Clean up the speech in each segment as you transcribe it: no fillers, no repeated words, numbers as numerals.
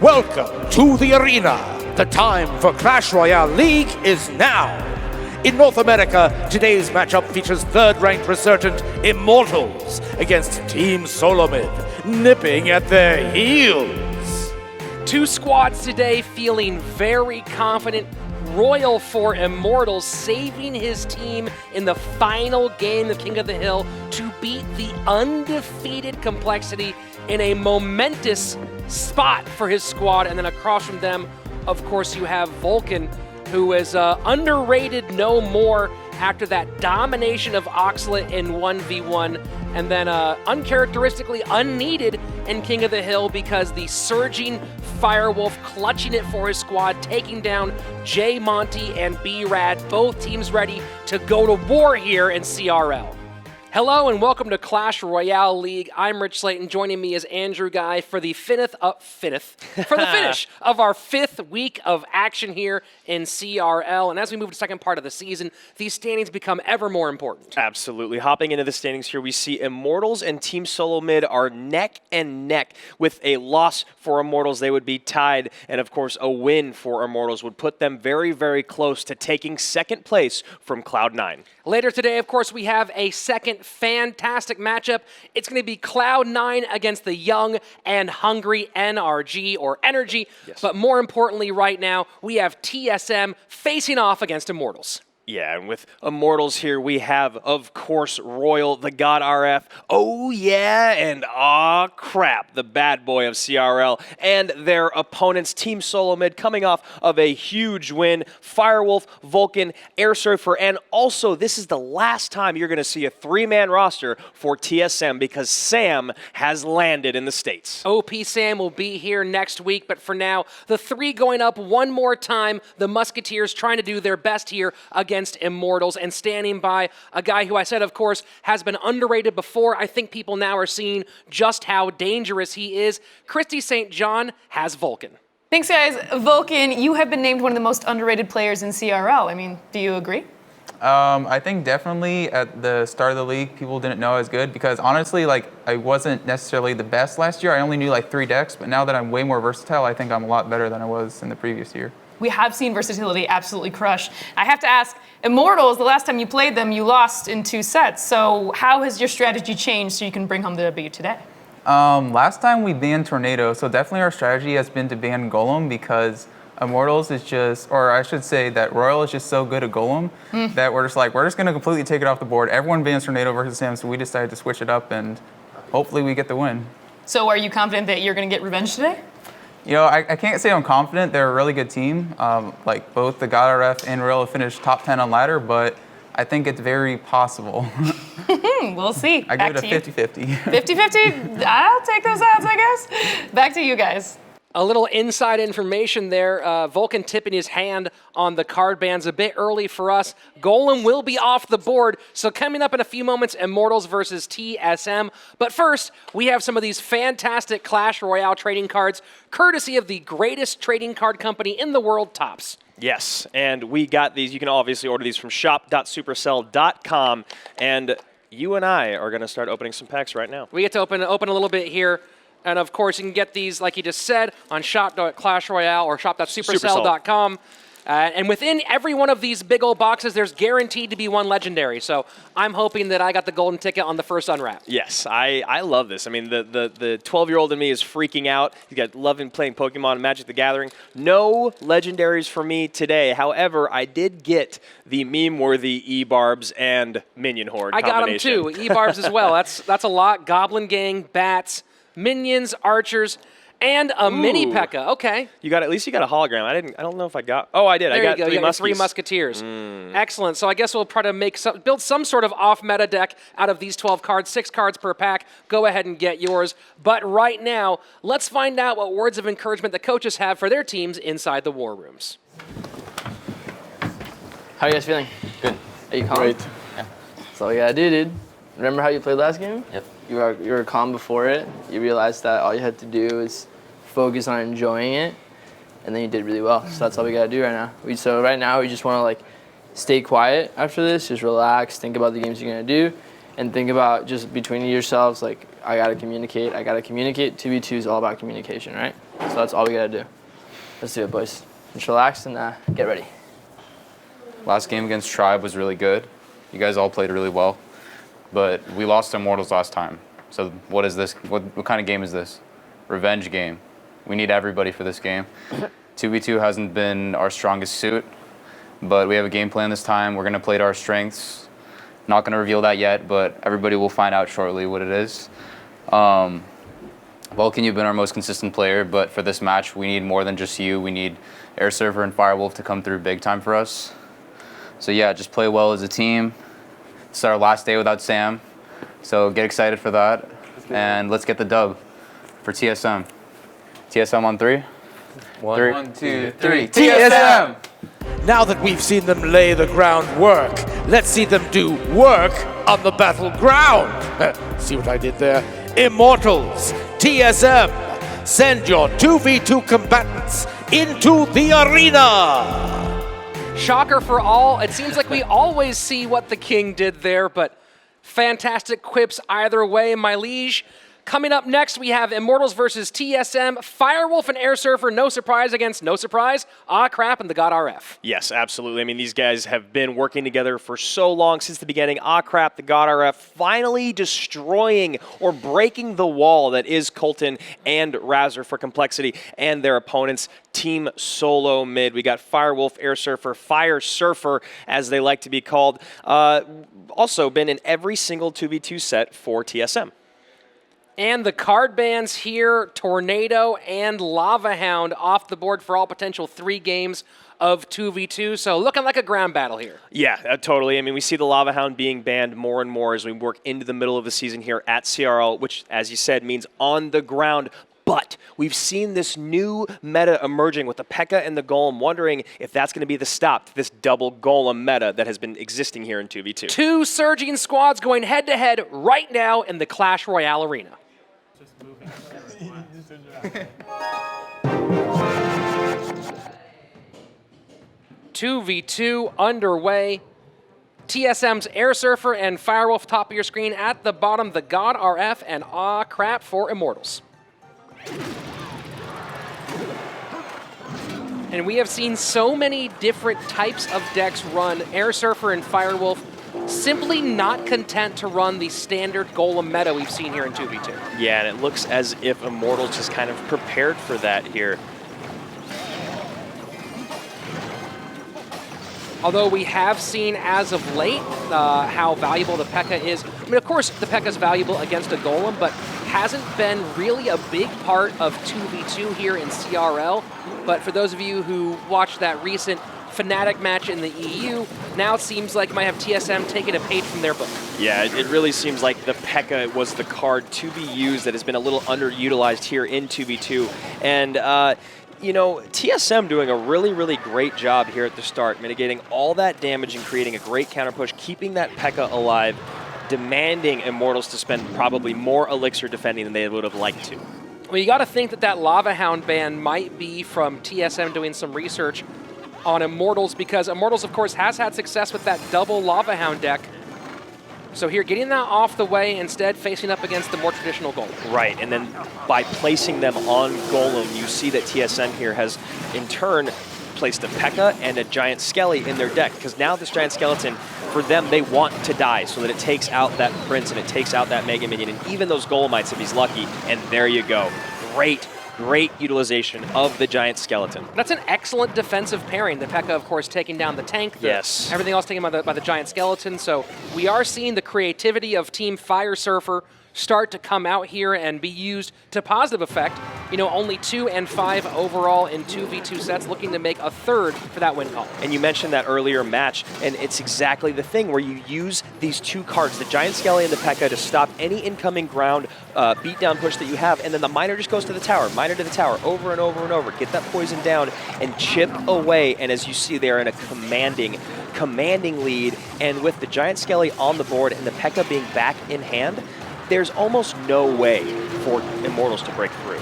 Welcome to the arena. The time for Clash Royale League is now. In North America, today's matchup features third-ranked resurgent Immortals against Team SoloMid, nipping at their heels. Two squads today feeling very confident. Royal for Immortals saving his team in the final game of King of the Hill to beat the undefeated Complexity in a momentous spot for his squad. And then across from them, of course, you have Vulcan, who is underrated no more after that domination of Oxlet in 1v1, and then uncharacteristically unneeded in King of the Hill because the surging Firewolf clutching it for his squad, taking down J Monty and B-Rad, both teams ready to go to war here in CRL. Hello and welcome to Clash Royale League. I'm Rich Slayton. Joining me is Andrew Guy for the finish of our fifth week of action here in CRL. And as we move to the second part of the season, these standings become ever more important. Absolutely. Hopping into the standings here, we see Immortals and Team SoloMid are neck and neck. With a loss for Immortals, they would be tied. And of course, a win for Immortals would put them very, very close to taking second place from Cloud9. Later today, of course, we have a second fantastic matchup. It's going to be Cloud9 against the young and hungry NRG or NRG. Yes. But more importantly right now, we have TSM facing off against Immortals. Yeah, and with Immortals here, we have, of course, Royal, the God RF, oh yeah, and aw crap, the bad boy of CRL, and their opponents, Team SoloMid, coming off of a huge win, Firewolf, Vulcan, Air Surfer, and also this is the last time you're going to see a three-man roster for TSM because Sam has landed in the States. OP Sam will be here next week, but for now, the three going up one more time, the Musketeers trying to do their best here against Immortals, and standing by a guy who I said, of course, has been underrated before. I think people now are seeing just how dangerous he is. Christy St. John has Vulcan. Thanks, guys. Vulcan, you have been named one of the most underrated players in CRL. I mean, do you agree? I think definitely at the start of the league, people didn't know I was good because honestly, I wasn't necessarily the best last year. I only knew 3 decks, but now that I'm way more versatile, I think I'm a lot better than I was in the previous year. We have seen versatility absolutely crush. I have to ask, Immortals, the last time you played them, you lost in 2 sets. So how has your strategy changed so you can bring home the W today? Last time we banned Tornado, so definitely our strategy has been to ban Golem because Immortals is just, or I should say that Royal is just so good at Golem that we're just we're just going to completely take it off the board. Everyone bans Tornado versus him, so we decided to switch it up and hopefully we get the win. So are you confident that you're going to get revenge today? You know, I can't say I'm confident. They're a really good team. Both the God RF and Royal finished top 10 on ladder, but I think it's very possible. We'll see. I give it a 50-50. 50-50? I'll take those odds, I guess. Back to you guys. A little inside information there. Vulcan tipping his hand on the card bands a bit early for us. Golem will be off the board. So coming up in a few moments, Immortals versus TSM. But first, we have some of these fantastic Clash Royale trading cards, courtesy of the greatest trading card company in the world, Topps. Yes, and we got these. You can obviously order these from shop.supercell.com. And you and I are going to start opening some packs right now. We get to open a little bit here. And of course, you can get these, like he just said, on shop.clashroyale or shop.supercell.com. And within every one of these big old boxes, there's guaranteed to be one legendary. So I'm hoping that I got the golden ticket on the first unwrap. Yes, I love this. I mean, the 12-year-old in me is freaking out. You got loving playing Pokemon and Magic the Gathering. No legendaries for me today. However, I did get the meme-worthy E-Barbs and Minion Horde combination. I got them too, E-Barbs as well. That's a lot. Goblin Gang, Bats, Minions, Archers, and a mini P.E.K.K.A. Okay. At least you got a hologram. I don't know if I got. Oh, I did. There I got you go. You got 3 Muskies. Musketeers. Excellent. So I guess we'll try to build some sort of off-meta deck out of these 12 cards, 6 cards per pack. Go ahead and get yours. But right now, let's find out what words of encouragement the coaches have for their teams inside the war rooms. How are you guys feeling? Good. Are you calm? Great. Yeah. That's all you gotta do, dude. Remember how you played last game? Yep. You were calm before it. You realized that all you had to do is focus on enjoying it, and then you did really well. So that's all we gotta do right now. Right now we just want to stay quiet after this, just relax, think about the games you're gonna do, and think about just between yourselves, like, I gotta communicate. 2v2 is all about communication, right? So that's all we gotta do. Let's do it, boys. Just relax and get ready. Last game against Tribe was really good. You guys all played really well, but we lost to Immortals last time. So what is this? What kind of game is this? Revenge game. We need everybody for this game. 2v2 hasn't been our strongest suit, but we have a game plan this time. We're gonna play to our strengths. Not gonna reveal that yet, but everybody will find out shortly what it is. Vulcan, you've been our most consistent player, but for this match, we need more than just you. We need Air Surfer and Firewolf to come through big time for us. So yeah, just play well as a team. It's our last day without Sam, so get excited for that. And let's get the dub for TSM. TSM on 3? 1, 2, 3. TSM! Now that we've seen them lay the groundwork, let's see them do work on the battleground. See what I did there? Immortals, TSM, send your 2v2 combatants into the arena. Shocker for all. It seems like we always see what the king did there, but fantastic quips either way, my liege. Coming up next, we have Immortals versus TSM, Firewolf and Air Surfer, no surprise against no surprise, Crap and the God RF. Yes, absolutely. I mean, these guys have been working together for so long, since the beginning. Crap, the God RF finally destroying or breaking the wall that is Colton and Razor for Complexity and their opponents, Team SoloMid. We got Firewolf, Air Surfer, Fire Surfer, as they like to be called. Also been in every single 2v2 set for TSM. And the card bans here, Tornado and Lava Hound off the board for all potential 3 games of 2v2. So looking like a ground battle here. Yeah, totally. I mean, we see the Lava Hound being banned more and more as we work into the middle of the season here at CRL, which, as you said, means on the ground. But we've seen this new meta emerging with the P.E.K.K.A. and the Golem, wondering if that's going to be the stop to this double Golem meta that has been existing here in 2v2. 2 surging squads going head-to-head right now in the Clash Royale arena. 2v2 underway. TSM's Air Surfer and Firewolf top of your screen. At the bottom, the God RF and Crap for Immortals. And we have seen so many different types of decks run. Air Surfer and Firewolf simply not content to run the standard Golem meta we've seen here in 2v2. Yeah, and it looks as if Immortals just kind of prepared for that here. Although we have seen as of late how valuable the P.E.K.K.A. is. I mean, of course, the P.E.K.K.A. is valuable against a Golem, but hasn't been really a big part of 2v2 here in CRL. But for those of you who watched that recent Fnatic match in the EU, now it seems like might have TSM taking a page from their book. Yeah, it really seems like the P.E.K.K.A. was the card to be used that has been a little underutilized here in 2v2. And you know, TSM doing a really, really great job here at the start, mitigating all that damage and creating a great counter push, keeping that P.E.K.K.A. alive, demanding Immortals to spend probably more elixir defending than they would have liked to. Well, you got to think that that Lava Hound ban might be from TSM doing some research on Immortals, because Immortals, of course, has had success with that double Lava Hound deck. So here, getting that off the way, instead facing up against the more traditional Golem. Right, and then by placing them on Golem, you see that TSM here has, in turn, placed a P.E.K.K.A. and a Giant Skelly in their deck, because now this Giant Skeleton, for them, they want to die so that it takes out that Prince and it takes out that Mega Minion, and even those Golemites if he's lucky, and there you go. Great utilization of the Giant Skeleton. That's an excellent defensive pairing. The P.E.K.K.A., of course, taking down the tank. Yes. Everything else taken by the Giant Skeleton. So we are seeing the creativity of Team Fire Surfer start to come out here and be used to positive effect. You know, only 2 and 5 overall in 2v2 sets, looking to make a third for that win call. And you mentioned that earlier match, and it's exactly the thing where you use these 2 cards, the Giant Skelly and the P.E.K.K.A., to stop any incoming ground beatdown push that you have, and then the Miner just goes to the tower, Miner to the tower, over and over and over, get that poison down, and chip away, and as you see, they're in a commanding lead, and with the Giant Skelly on the board and the P.E.K.K.A. being back in hand, there's almost no way for Immortals to break through.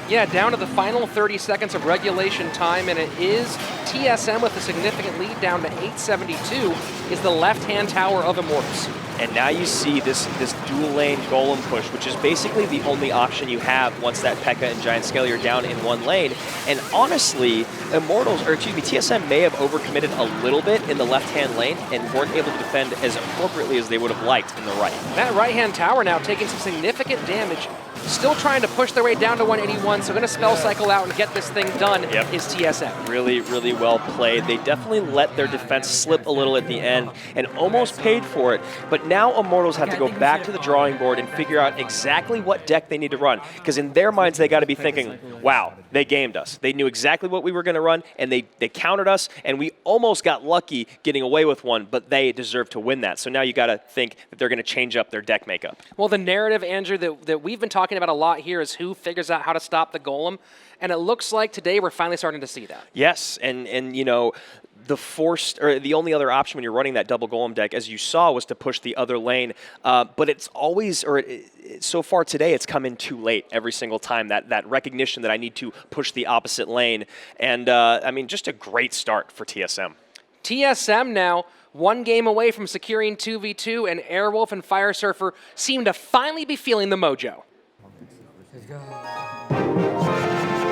Yeah, down to the final 30 seconds of regulation time, and it is TSM with a significant lead, down to 872, is the left-hand tower of Immortals. And now you see this dual lane golem push, which is basically the only option you have once that P.E.K.K.A. and Giant Scaly are down in one lane. And honestly, TSM may have overcommitted a little bit in the left-hand lane and weren't able to defend as appropriately as they would have liked in the right. That right-hand tower now taking some significant damage, still trying to push their way down to 181, so going to spell cycle out and get this thing done is TSM. Really, really well played. They definitely let their defense slip a little at the end and almost paid for it, but now Immortals have to go back to the drawing board and figure out exactly what deck they need to run, because in their minds they got to be thinking, wow, they gamed us. They knew exactly what we were going to run, and they countered us, and we almost got lucky getting away with one, but they deserve to win that. So now you got to think that they're going to change up their deck makeup. Well, the narrative, Andrew, that we've been talking about a lot here is who figures out how to stop the golem, and it looks like today we're finally starting to see that. Yes, and you know, the only other option when you're running that double golem deck, as you saw, was to push the other lane. But it's always, so far today, it's come in too late every single time. That recognition that I need to push the opposite lane, and I mean, just a great start for TSM. TSM now one game away from securing 2v2, and Airwolf and Fire Surfer seem to finally be feeling the mojo.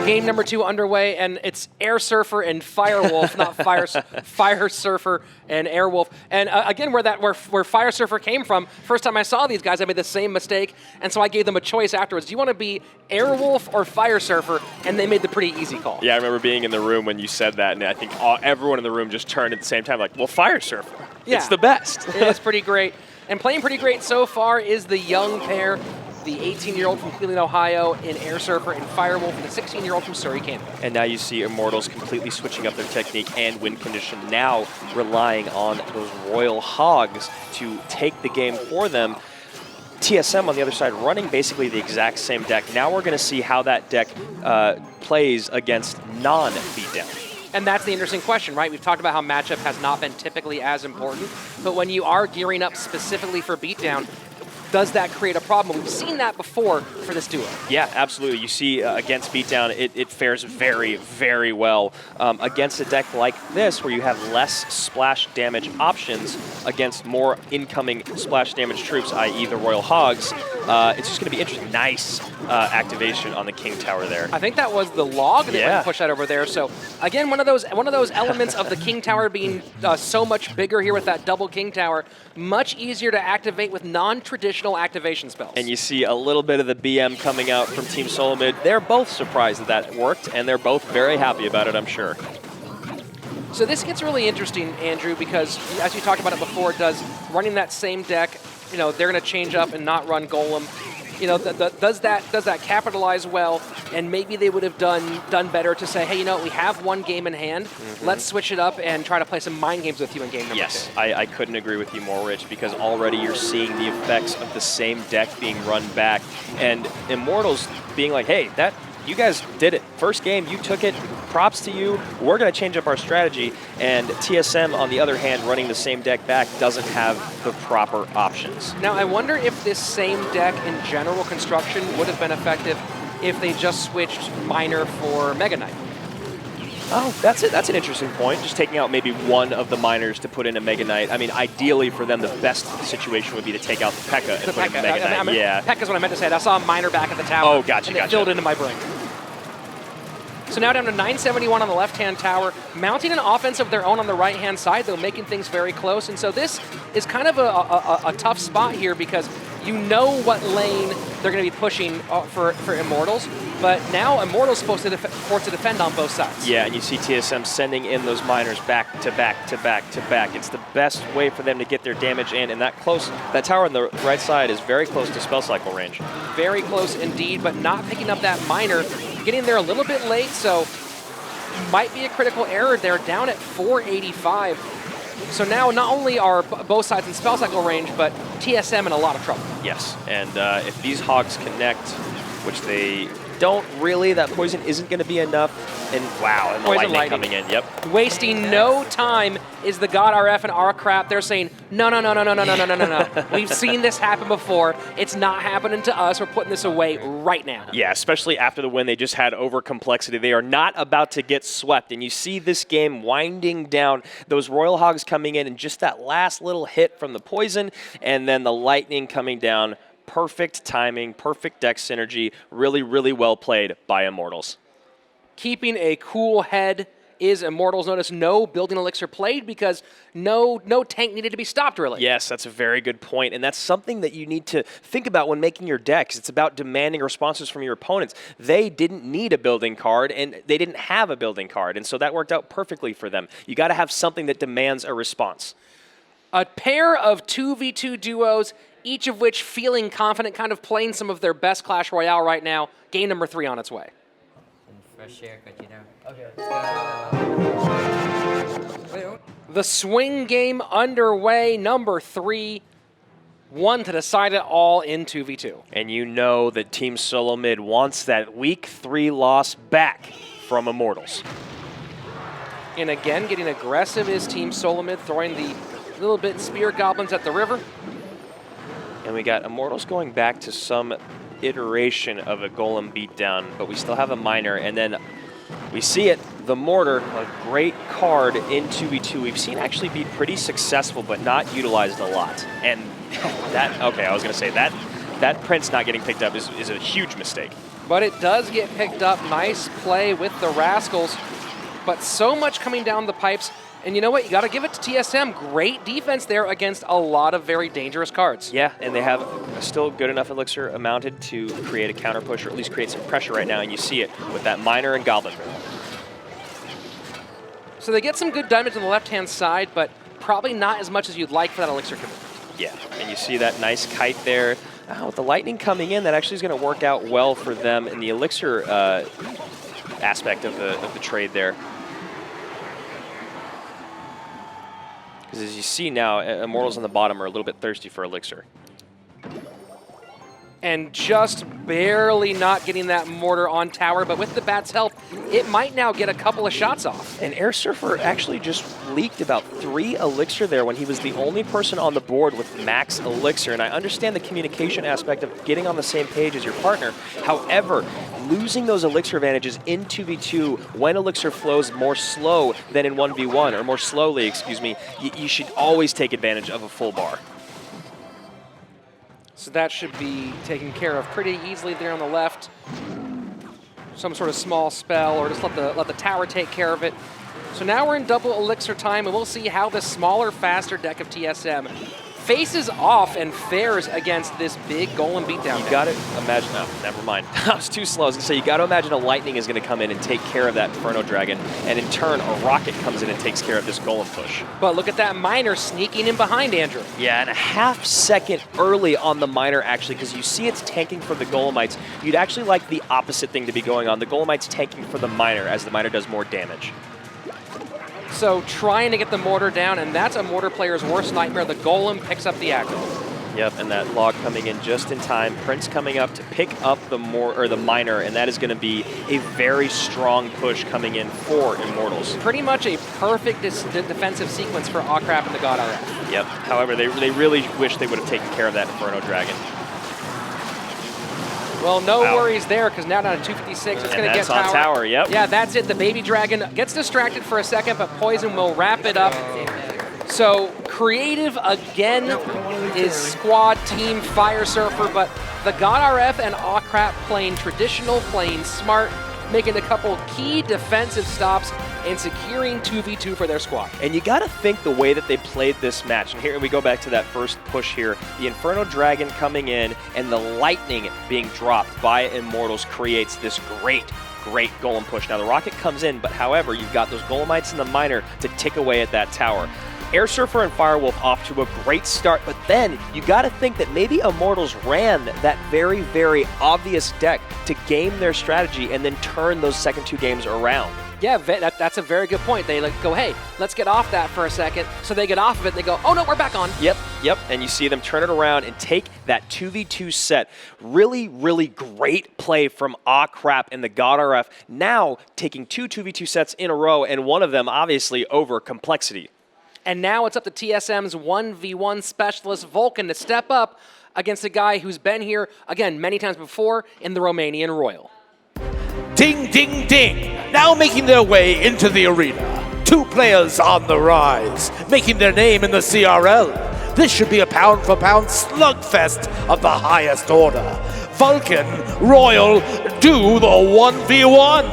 Game number 2 underway, and it's Air Surfer and Firewolf, not Fire Surfer and Airwolf. And again, where Fire Surfer came from, first time I saw these guys, I made the same mistake, and so I gave them a choice afterwards. Do you want to be Airwolf or Fire Surfer? And they made the pretty easy call. Yeah, I remember being in the room when you said that, and I think everyone in the room just turned at the same time, like, well, Fire Surfer. Yeah. It's the best. It's pretty great. And playing pretty great so far is the young pair, the 18-year-old from Cleveland, Ohio in Air Surfer, and Firewolf, and the 16-year-old from Surrey, Canada. And now you see Immortals completely switching up their technique and win condition, now relying on those Royal Hogs to take the game for them. TSM on the other side running basically the exact same deck. Now we're going to see how that deck plays against non-beatdown. And that's the interesting question, right? We've talked about how matchup has not been typically as important, but when you are gearing up specifically for beatdown, does that create a problem? We've seen that before for this duo. Yeah, absolutely. You see against beatdown, it fares very, very well. Against a deck like this, where you have less splash damage options against more incoming splash damage troops, i.e. the Royal Hogs, it's just going to be interesting. Nice activation on the King Tower there. I think that was the log that went and pushed that over there. So again, one of those elements of the King Tower being so much bigger here with that double King Tower, much easier to activate with non-traditional activation spells. And you see a little bit of the BM coming out from Team SoloMid. They're both surprised that worked, and they're both very happy about it, I'm sure. So this gets really interesting, Andrew, because as you talked about it before, does running that same deck, you know, they're going to change up and not run Golem. You know, does that capitalize well? And maybe they would have done better to say, hey, you know, we have one game in hand. Let's switch it up and try to play some mind games with you in game number 2. Yes, I couldn't agree with you more, Rich, because already you're seeing the effects of the same deck being run back, and Immortals being like, hey, you guys did it. First game, you took it. Props to you. We're going to change up our strategy. And TSM, on the other hand, running the same deck back, doesn't have the proper options. Now, I wonder if this same deck in general construction would have been effective if they just switched Miner for Mega Knight. Oh, that's it. That's an interesting point. Just taking out maybe one of the miners to put in a Mega Knight. I mean, ideally for them, the best situation would be to take out the P.E.K.K.A. and put in Mega Knight. Yeah. P.E.K.K.A. is what I meant to say. I saw a miner back at the tower. Oh, gotcha, and it filled into my brain. So now down to 971 on the left-hand tower, mounting an offense of their own on the right-hand side, though, making things very close. And so this is kind of a tough spot here because you know what lane they're going to be pushing for Immortals, but now Immortals forced to defend on both sides. Yeah, and you see TSM sending in those miners back to back to back to back. It's the best way for them to get their damage in, and that tower on the right side is very close to spell cycle range. Very close indeed, but not picking up that miner. Getting there a little bit late, so might be a critical error there, down at 485. So now not only are both sides in spell cycle range, but TSM in a lot of trouble. Yes, and if these Hogs connect, which they don't really. That poison isn't going to be enough. And wow, and the lightning coming in. Yep. Wasting no time is the God RF and our crap. They're saying, no. We've seen this happen before. It's not happening to us. We're putting this away right now. Yeah, especially after the win they just had over Complexity. They are not about to get swept. And you see this game winding down. Those Royal Hogs coming in and just that last little hit from the poison and then the lightning coming down. Perfect timing, perfect deck synergy. Really, really well played by Immortals. Keeping a cool head is Immortals. Notice no building elixir played because no tank needed to be stopped, really. Yes, that's a very good point, and that's something that you need to think about when making your decks. It's about demanding responses from your opponents. They didn't need a building card, and they didn't have a building card, and so that worked out perfectly for them. You got to have something that demands a response. A pair of 2v2 duos, each of which feeling confident, kind of playing some of their best Clash Royale right now. Game number 3 on its way. Fresh air cut you down. Okay. The swing game underway, number 3. One to decide it all in 2v2. And you know that Team SoloMid wants that Week 3 loss back from Immortals. And again, getting aggressive is Team SoloMid, throwing the little bit spear goblins at the river. And we got Immortals going back to some iteration of a golem beatdown, but we still have a miner, and then we see it, the mortar, a great card in 2v2. We've seen actually be pretty successful, but not utilized a lot. And that, okay, I was gonna say that Prince not getting picked up is a huge mistake. But it does get picked up. Nice play with the Rascals, but so much coming down the pipes. And you know what? You got to give it to TSM. Great defense there against a lot of very dangerous cards. Yeah, and they have still good enough elixir amounted to create a counter push, or at least create some pressure right now, and you see it with that Miner and Goblin. So they get some good damage on the left-hand side, but probably not as much as you'd like for that elixir commitment. Yeah, and you see that nice kite there. With the lightning coming in, that actually is going to work out well for them in the elixir aspect of the trade there. Because as you see now, Immortals on the bottom are a little bit thirsty for elixir. And just barely not getting that mortar on tower, but with the Bat's help, it might now get a couple of shots off. And Air Surfer actually just leaked about 3 elixir there when he was the only person on the board with max elixir. And I understand the communication aspect of getting on the same page as your partner. However, losing those elixir advantages in 2v2 when elixir flows more slow than in 1v1, or more slowly, excuse me, you should always take advantage of a full bar. So that should be taken care of pretty easily there on the left. Some sort of small spell, or just let the tower take care of it. So now we're in double elixir time, and we'll see how the smaller, faster deck of TSM faces off and fares against this big golem beatdown. You got to imagine, no, never mind. I was too slow. I was going to say, you got to imagine a lightning is going to come in and take care of that Inferno Dragon, and in turn, a rocket comes in and takes care of this golem push. But look at that miner sneaking in behind Andrew. Yeah, and a half second early on the miner, actually, because you see it's tanking for the golemites. You'd actually like the opposite thing to be going on. The golemites tanking for the miner, as the miner does more damage. So trying to get the mortar down, and that's a mortar player's worst nightmare. The golem picks up the aggro. Yep, and that log coming in just in time. Prince coming up to pick up the miner, and that is going to be a very strong push coming in for Immortals. Pretty much a perfect defensive sequence for Akrap and the God RF. Yep. However, they really wish they would have taken care of that Inferno Dragon. Well, no worries there, because now down to 256, it's going to get tower. On tower, yep. Yeah, that's it. The baby dragon gets distracted for a second, but Poison will wrap it up. So creative again is squad team Fire Surfer, but the God RF and Akrap playing traditional, playing smart, making a couple key defensive stops and securing 2v2 for their squad. And you got to think the way that they played this match. And here we go back to that first push here. The Inferno Dragon coming in and the lightning being dropped by Immortals creates this great golem push. Now the rocket comes in, but however, you've got those golemites in the miner to tick away at that tower. Air Surfer and Firewolf off to a great start, but then you got to think that maybe Immortals ran that very, very obvious deck to game their strategy and then turn those second 2 games around. Yeah, that's a very good point. They go, hey, let's get off that for a second. So they get off of it and they go, oh no, we're back on. Yep, Yep, and you see them turn it around and take that 2v2 set. Really, really great play from Crap and the God RF. Now taking 2v2 sets in a row, and one of them obviously over complexity. And now it's up to TSM's 1v1 specialist Vulcan to step up against a guy who's been here, again, many times before in the Romanian Royal. Ding, ding, ding. Now making their way into the arena. 2 players on the rise, making their name in the CRL. This should be a pound-for-pound slugfest of the highest order. Vulcan, Royal, do the 1v1.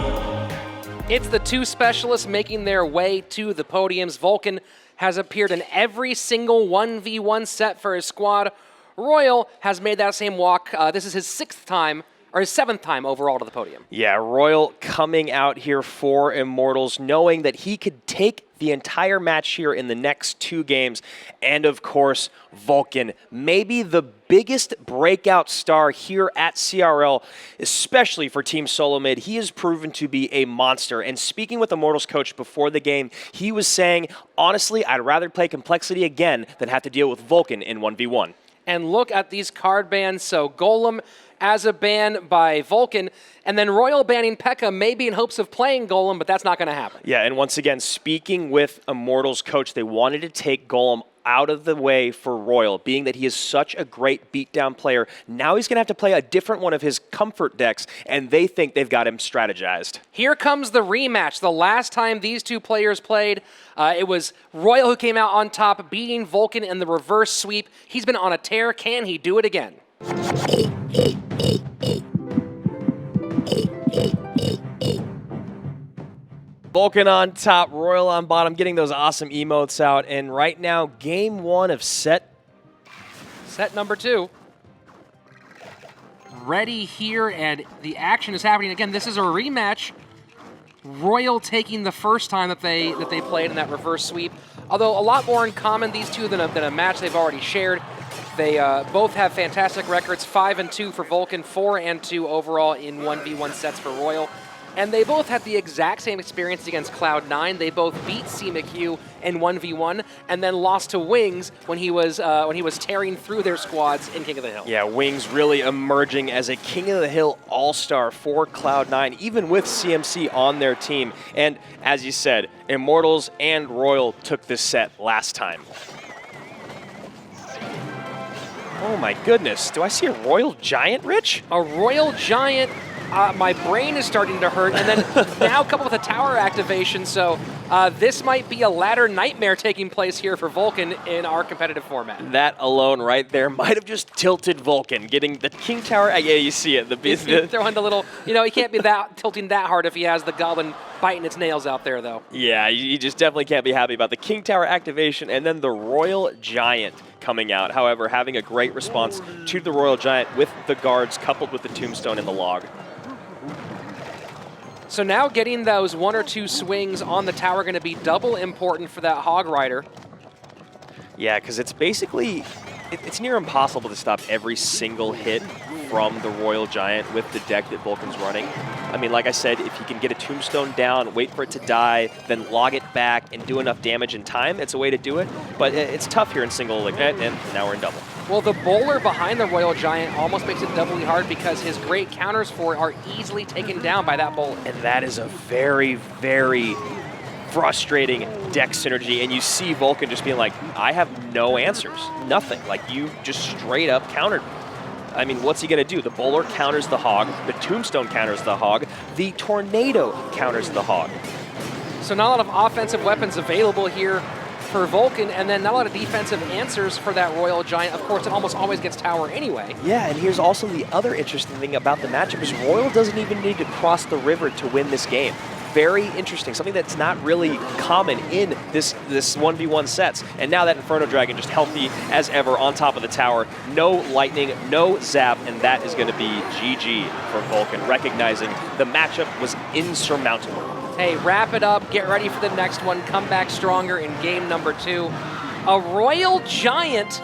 It's the 2 specialists making their way to the podiums. Vulcan has appeared in every single 1v1 set for his squad. Royal has made that same walk. This is his 6th time, or his 7th time overall to the podium. Yeah, Royal coming out here for Immortals, knowing that he could take the entire match here in the next 2 games. And of course, Vulcan, maybe the biggest breakout star here at CRL, especially for Team SoloMid. He has proven to be a monster. And speaking with Immortals coach before the game, he was saying, honestly, I'd rather play Complexity again than have to deal with Vulcan in 1v1. And look at these card bans. So Golem as a ban by Vulcan, and then Royal banning P.E.K.K.A. maybe in hopes of playing Golem, but that's not going to happen. Yeah, and once again, speaking with Immortals coach, they wanted to take Golem out of the way for Royal, being that he is such a great beatdown player. Now he's going to have to play a different one of his comfort decks, and they think they've got him strategized. Here comes the rematch. The last time these 2 players played, it was Royal who came out on top, beating Vulcan in the reverse sweep. He's been on a tear. Can he do it again? Vulcan on top, Royal on bottom, getting those awesome emotes out. And right now, game 1 of set number 2. Ready here, and the action is happening. Again, this is a rematch. Royal taking the first time that they played in that reverse sweep. Although a lot more in common, these 2, than a match they've already shared. They both have fantastic records, 5-2 for Vulcan, 4-2 overall in 1v1 sets for Royal. And they both had the exact same experience against Cloud9. They both beat CMQ in 1v1 and then lost to Wings when he was tearing through their squads in King of the Hill. Yeah, Wings really emerging as a King of the Hill all-star for Cloud9, even with CMC on their team. And as you said, Immortals and Royal took this set last time. Oh my goodness, do I see a Royal Giant, Rich? A Royal Giant, my brain is starting to hurt, and then now coupled with a tower activation, so this might be a ladder nightmare taking place here for Vulcan in our competitive format. That alone right there might have just tilted Vulcan, getting the King Tower, yeah, you see it. Throwing the little, he can't be tilting that hard if he has the Goblin biting its nails out there, though. Yeah, you just definitely can't be happy about the King Tower activation and then the Royal Giant coming out. However, having a great response to the Royal Giant with the guards coupled with the Tombstone in the log. So now getting those 1 or 2 swings on the tower going to be double important for that Hog Rider. Yeah, because it's basically, it's near impossible to stop every single hit from the Royal Giant with the deck that Vulcan's running. I mean, like I said, if you can get a Tombstone down, wait for it to die, then log it back and do enough damage in time, it's a way to do it. But it's tough here in single, and now we're in double. Well, the bowler behind the Royal Giant almost makes it doubly hard because his great counters for it are easily taken down by that bowler. And that is a very, very frustrating deck synergy, and you see Vulcan just being like, I have no answers, nothing. Like, you just straight up countered me. I mean, what's he going to do? The bowler counters the Hog, the Tombstone counters the Hog, the Tornado counters the Hog. So not a lot of offensive weapons available here for Vulcan, and then not a lot of defensive answers for that Royal Giant. Of course, it almost always gets tower anyway. Yeah, and here's also the other interesting thing about the matchup is Royal doesn't even need to cross the river to win this game. Very interesting, something that's not really common in this 1v1 sets. And now that Inferno Dragon just healthy as ever on top of the tower. No lightning, no zap, and that is going to be GG for Vulcan, recognizing the matchup was insurmountable. Hey, wrap it up, get ready for the next one, come back stronger in game number 2. A Royal Giant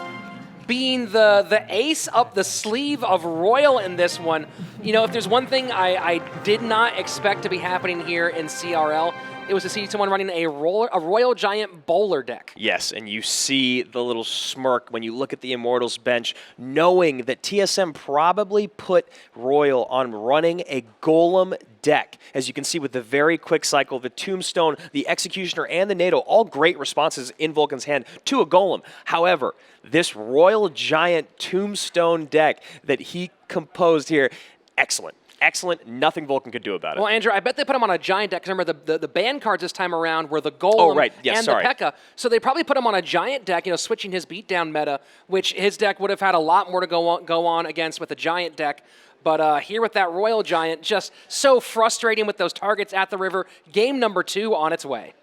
being the ace up the sleeve of Royal in this one. You know, if there's one thing I did not expect to be happening here in CRL, it was to see someone running a Royal Giant bowler deck. Yes, and you see the little smirk when you look at the Immortals bench, knowing that TSM probably put Royal on running a Golem deck. As you can see with the very quick cycle, the Tombstone, the Executioner, and the NATO, all great responses in Vulcan's hand to a Golem. However, this Royal Giant Tombstone deck that he composed here, excellent. Excellent. Nothing Vulcan could do about it. Well, Andrew, I bet they put him on a giant deck. Because remember, the ban cards this time around were the Golem and the P.E.K.K.A. So they probably put him on a giant deck, you know, switching his beatdown meta, which his deck would have had a lot more to go on against with a giant deck. But here with that Royal Giant, just so frustrating with those targets at the river. Game number 2 on its way.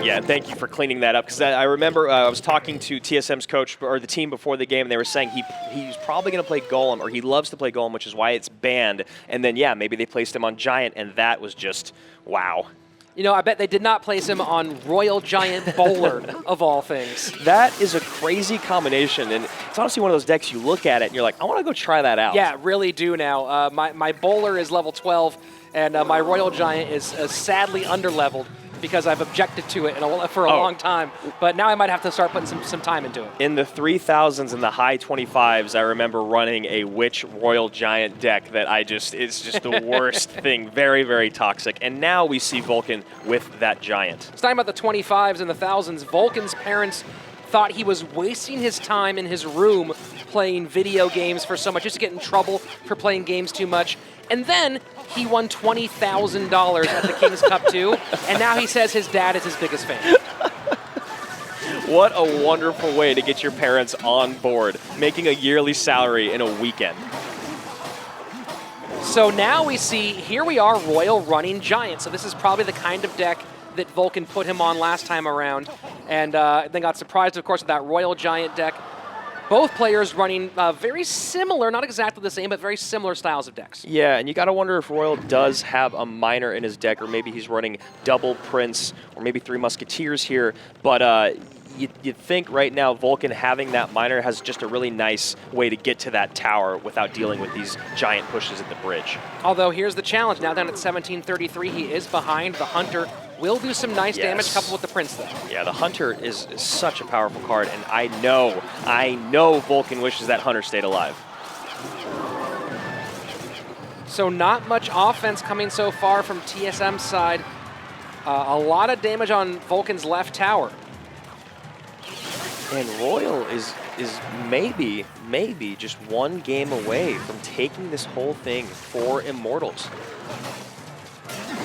Yeah, thank you for cleaning that up, because I remember I was talking to TSM's coach, or the team before the game, and they were saying he's probably going to play Golem, or he loves to play Golem, which is why it's banned. And then, yeah, maybe they placed him on Giant, and that was just, wow. You know, I bet they did not place him on Royal Giant Bowler, of all things. That is a crazy combination, and it's honestly one of those decks you look at it, and you're like, I want to go try that out. Yeah, really do now. My Bowler is level 12, and my Royal Giant is sadly underleveled, because I've objected to it for a long time. But now I might have to start putting some time into it. In the 3000s and the high 25s, I remember running a Witch Royal Giant deck that it's just the worst thing. Very, very toxic. And now we see Vulcan with that Giant. It's talking about the 25s and the 1000s. Vulcan's parents thought he was wasting his time in his room playing video games for so much, just to get in trouble for playing games too much. And then he won $20,000 at the King's Cup 2, and now he says his dad is his biggest fan. What a wonderful way to get your parents on board, making a yearly salary in a weekend. So now we see, here we are, Royal running Giant. So this is probably the kind of deck that Vulcan put him on last time around, and then got surprised, of course, with that Royal Giant deck. Both players running very similar, not exactly the same, but very similar styles of decks. Yeah, and you got to wonder if Royal does have a Miner in his deck, or maybe he's running double Prince, or maybe 3 Musketeers here. But you'd think right now Vulcan having that Miner has just a really nice way to get to that tower without dealing with these giant pushes at the bridge. Although here's the challenge. Now down at 1733, he is behind. The Hunter will do some nice damage coupled with the Prince, though. Yeah, the Hunter is such a powerful card, and I know Vulcan wishes that Hunter stayed alive. So not much offense coming so far from TSM's side. A lot of damage on Vulcan's left tower. And Royal is maybe just one game away from taking this whole thing for Immortals.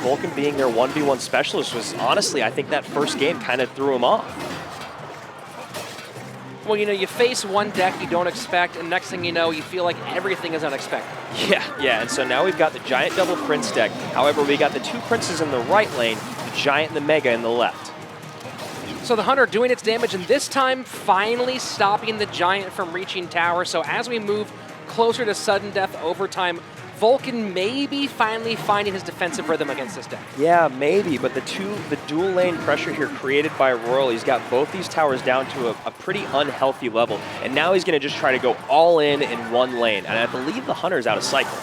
Vulcan being their 1v1 specialist was honestly, I think that first game kind of threw him off. Well, you know, you face one deck you don't expect, and next thing you know, you feel like everything is unexpected. Yeah, and so now we've got the Giant double Prince deck. However, we got the 2 Princes in the right lane, the Giant and the Mega in the left. So the Hunter doing its damage, and this time finally stopping the Giant from reaching tower. So as we move closer to sudden death overtime, Vulcan may be finally finding his defensive rhythm against this deck. Yeah, maybe, but the dual lane pressure here created by Royal, he's got both these towers down to a pretty unhealthy level, and now he's going to just try to go all in one lane, and I believe the Hunter's out of cycle.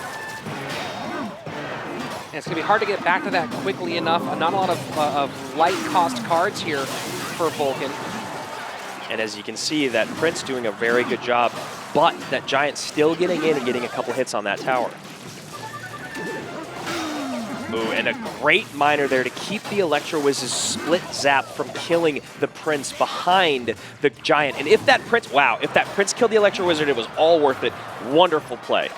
And it's going to be hard to get back to that quickly enough. Not a lot of light cost cards here for Vulcan. And as you can see, that Prince doing a very good job, but that Giant still getting in and getting a couple hits on that tower. Ooh, and a great Miner there to keep the Electro Wiz's split zap from killing the Prince behind the Giant. And if that Prince, wow, if that Prince killed the Electro Wizard, it was all worth it. Wonderful play.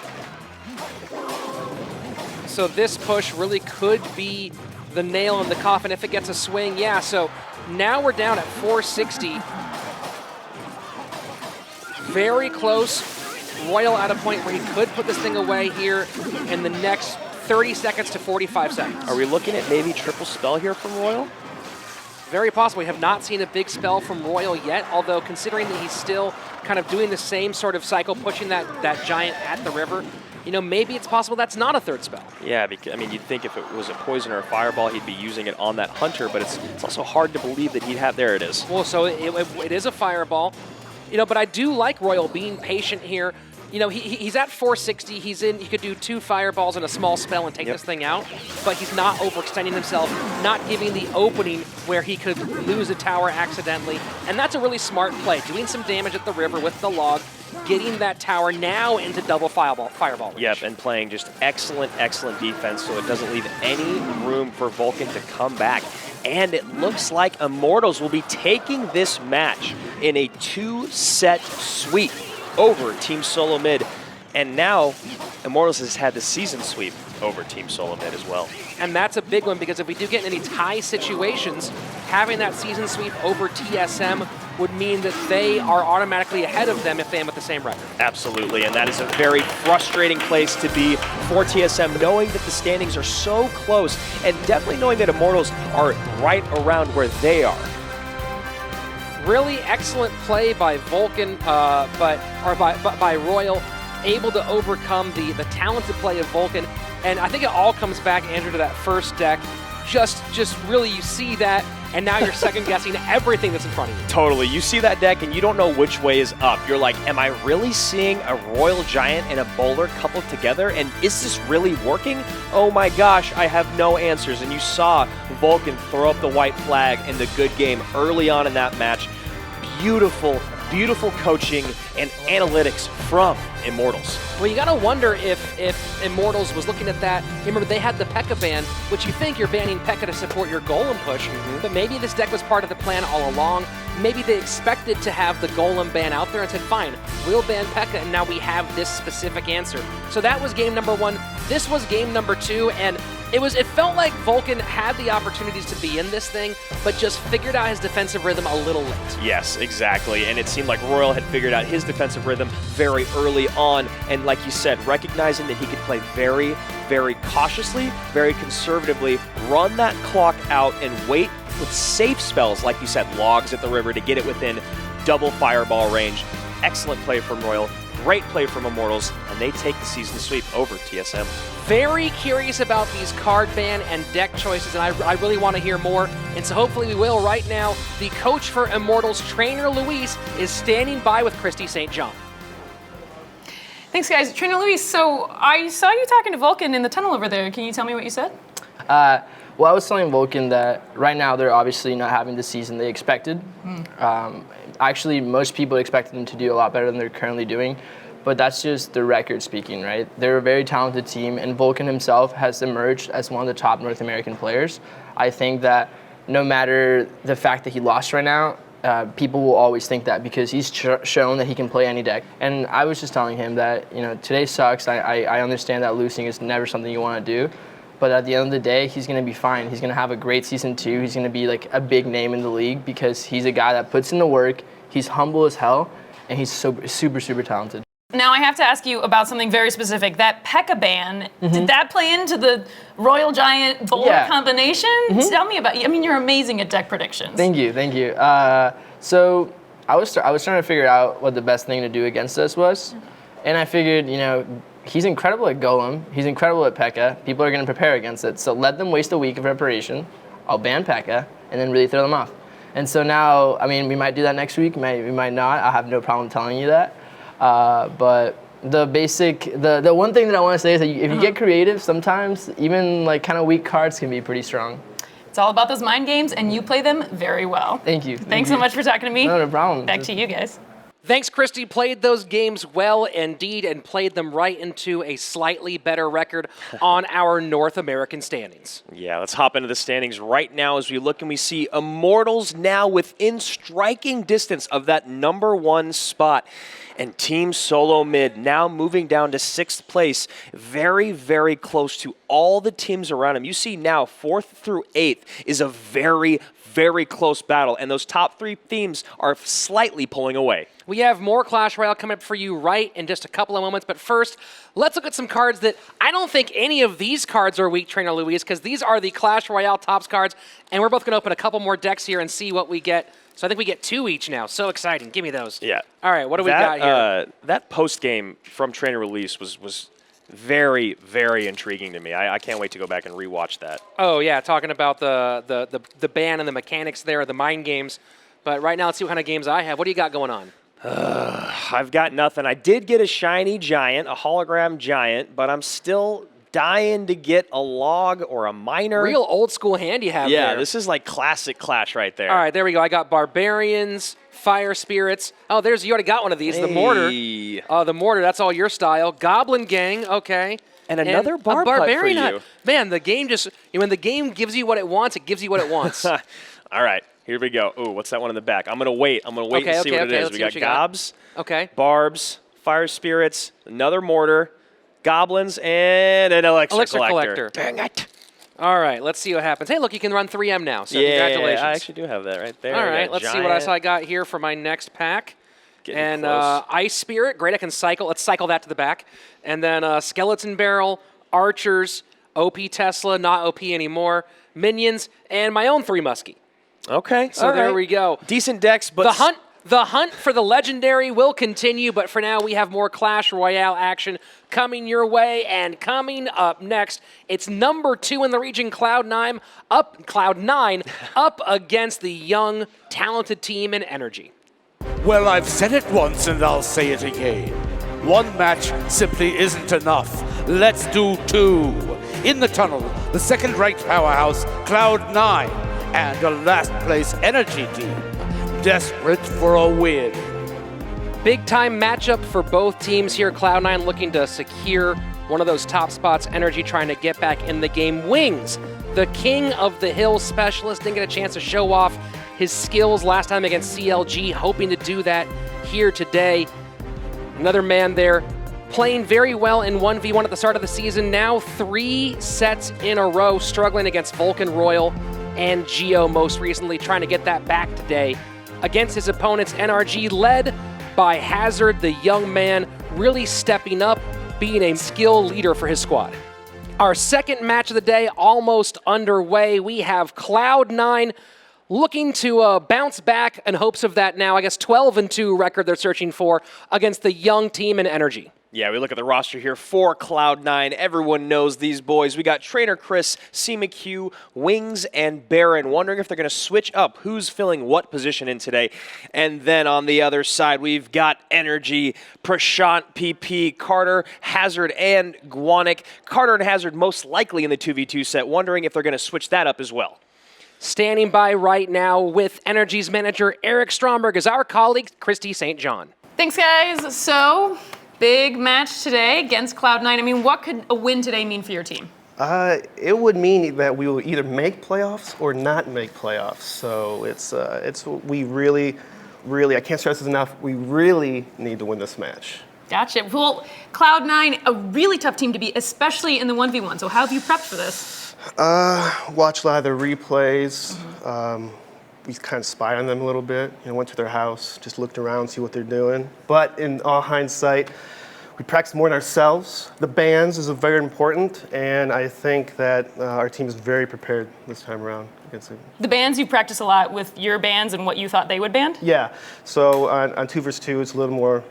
So this push really could be the nail in the coffin if it gets a swing. Yeah, so now we're down at 460. Very close. Royal at a point where he could put this thing away here in the next 30 seconds to 45 seconds. Are we looking at maybe triple spell here from Royal? Very possible. We have not seen a big spell from Royal yet, although considering that he's still kind of doing the same sort of cycle, pushing that Giant at the river, you know, maybe it's possible that's not a third spell. Yeah, because, I mean, you'd think if it was a poison or a fireball, he'd be using it on that hunter, but it's also hard to believe that he'd have, there it is. Well, so it is a fireball, you know, but I do like Royal being patient here. You know, he's at 460. He could do 2 fireballs and a small spell and take this thing out, but he's not overextending himself, not giving the opening where he could lose a tower accidentally. And that's a really smart play, doing some damage at the river with the log, getting that tower now into double fireball range. Yep, and playing just excellent, excellent defense, so it doesn't leave any room for Vulcan to come back. And it looks like Immortals will be taking this match in a 2-set sweep over Team SoloMid. And now, Immortals has had the season sweep over Team SoloMid as well. And that's a big one, because if we do get in any tie situations, having that season sweep over TSM would mean that they are automatically ahead of them if they end with the same record. Absolutely, and that is a very frustrating place to be for TSM, knowing that the standings are so close, and definitely knowing that Immortals are right around where they are. Really excellent play by Vulcan, by Royal, able to overcome the talented play of Vulcan. And I think it all comes back, Andrew, to that first deck. Just really, you see that, and now you're second guessing everything that's in front of you. Totally. You see that deck and you don't know which way is up. You're like, am I really seeing a Royal Giant and a Bowler coupled together? And is this really working? Oh my gosh, I have no answers. And you saw Vulcan throw up the white flag in the good game early on in that match. Beautiful, beautiful coaching and analytics from Immortals. Well, you gotta wonder if Immortals was looking at that. Remember, they had the P.E.K.K.A ban, which you think you're banning P.E.K.K.A to support your Golem push, but maybe this deck was part of the plan all along. Maybe they expected to have the Golem ban out there and said, fine, we'll ban P.E.K.K.A, and now we have this specific answer. So that was game number 1. This was game number 2, and it felt like Vulcan had the opportunities to be in this thing, but just figured out his defensive rhythm a little late. Yes, exactly. And it seemed like Royal had figured out his defensive rhythm very early on. And like you said, recognizing that he could play very, very cautiously, very conservatively, run that clock out and wait with safe spells, like you said, logs at the river to get it within double fireball range. Excellent play from Royal. Great play from Immortals, and they take the season sweep over TSM. Very curious about these card ban and deck choices, and I really want to hear more, and so hopefully we will right now. The coach for Immortals, Trainer Luis, is standing by with Christy St. John. Thanks, guys. Trainer Luis, so I saw you talking to Vulcan in the tunnel over there. Can you tell me what you said? Well, I was telling Vulcan that right now they're obviously not having the season they expected. Actually, most people expected them to do a lot better than they're currently doing, but that's just the record speaking, right? They're a very talented team, and Vulcan himself has emerged as one of the top North American players. I think that no matter the fact that he lost right now, people will always think that because he's shown that he can play any deck. And I was just telling him that, you know, today sucks. I understand that losing is never something you want to do. But at the end of the day, he's going to be fine. He's going to have a great season 2. He's going to be like a big name in the league because he's a guy that puts in the work. He's humble as hell, and he's super, super talented. Now I have to ask you about something very specific. That P.E.K.K.A ban, did that play into the Royal Giant Bowler combination? Tell me about. I mean, you're amazing at deck predictions. Thank you. So I was trying to figure out what the best thing to do against us was, and I figured, you know, he's incredible at Golem. He's incredible at P.E.K.K.A. People are going to prepare against it. So let them waste a week of preparation. I'll ban P.E.K.K.A. and then really throw them off. And so now, I mean, we might do that next week. We might not. I have no problem telling you that. But the one thing that I want to say is that if you get creative, sometimes even like kind of weak cards can be pretty strong. It's all about those mind games, and you play them very well. Thank you. Thanks so much for talking to me. No problem. Back to you guys. Thanks, Christy. Played those games well indeed and played them right into a slightly better record on our North American standings. Yeah, let's hop into the standings right now as we look and we see Immortals now within striking distance of that #1 spot. And Team SoloMid now moving down to 6th place, very, very close to all the teams around him. You see now 4th through 8th is a very, very close battle, and those top 3 teams are slightly pulling away. We have more Clash Royale coming up for you right in just a couple of moments, but first, let's look at some cards that I don't think any of these cards are weak, Trainer Luis, because these are the Clash Royale Tops cards, and we're both going to open a couple more decks here and see what we get. So I think we get 2 each now. So exciting. Give me those. Yeah. All right, what do we got here? That post-game from Trainer Release was Very, very intriguing to me. I can't wait to go back and rewatch that. Oh yeah, talking about the ban and the mechanics there, the mind games. But right now, let's see what kind of games I have. What do you got going on? I've got nothing. I did get a shiny giant, a hologram giant, but I'm still dying to get a log or a miner. Real old school hand you have there. Yeah, this is like classic Clash right there. All right, there we go. I got barbarians, fire spirits. Oh, there's you already got one of these. The mortar. Oh, the mortar. That's all your style. Goblin gang. Okay. And another barb hut barbarian for you. hut. Man, the game just when the game gives you what it wants, it gives you what it wants. All right, here we go. Ooh, what's that one in the back? I'm gonna wait. and see what it is. We got gobs, barbs, fire spirits, another mortar, goblins, and an elixir collector. Dang it. All right, let's see what happens. Hey, look, you can run 3M now, so congratulations. I actually do have that right there. All right, let's see what else I got here for my next pack. Getting close. Ice Spirit, great, I can cycle. Let's cycle that to the back. And then Skeleton Barrel, Archers, OP Tesla, not OP anymore, Minions, and my own 3 Muskie. Okay, so there we go. Decent decks, but The hunt for the legendary will continue, but for now we have more Clash Royale action coming your way. And coming up next, it's number 2 in the region, Cloud9 up against the young, talented team in NRG. Well, I've said it once and I'll say it again. One match simply isn't enough. Let's do 2. In the tunnel, the second-ranked powerhouse, Cloud9, and a last-place NRG team, desperate for a win. Big-time matchup for both teams here. Cloud9 looking to secure one of those top spots. NRG trying to get back in the game. Wings, the king of the hill specialist, didn't get a chance to show off his skills last time against CLG, hoping to do that here today. Another man there playing very well in 1v1 at the start of the season. Now 3 sets in a row, struggling against Vulcan Royal and Geo most recently, trying to get that back today against his opponents. NRG led by Hazard, the young man, really stepping up, being a skill leader for his squad. Our second match of the day almost underway. We have Cloud9 looking to bounce back in hopes of that now, I guess, 12-2 record they're searching for against the young team in NRG. Yeah, we look at the roster here for Cloud9. Everyone knows these boys. We got Trainer Chris, CMQ, Wings, and Baron. Wondering if they're going to switch up who's filling what position in today. And then on the other side, we've got NRG, Prashant, PP, Carter, Hazard, and Guanic. Carter and Hazard most likely in the 2v2 set. Wondering if they're going to switch that up as well. Standing by right now with NRG's manager, Eric Stromberg, is our colleague, Christy St. John. Thanks, guys. So, big match today against Cloud9. I mean, what could a win today mean for your team? It would mean that we will either make playoffs or not make playoffs. So we really, I can't stress this enough, we really need to win this match. Gotcha. Well, Cloud9, a really tough team to beat, especially in the 1v1. So how have you prepped for this? Watched a lot of their replays. We kind of spied on them a little bit. Went to their house, just looked around, see what they're doing. But in all hindsight, we practiced more than ourselves. The bans is very important, and I think that our team is very prepared this time around against it. The bans, you practice a lot with your bands and what you thought they would ban? Yeah. So on 2 vs 2, it's a little more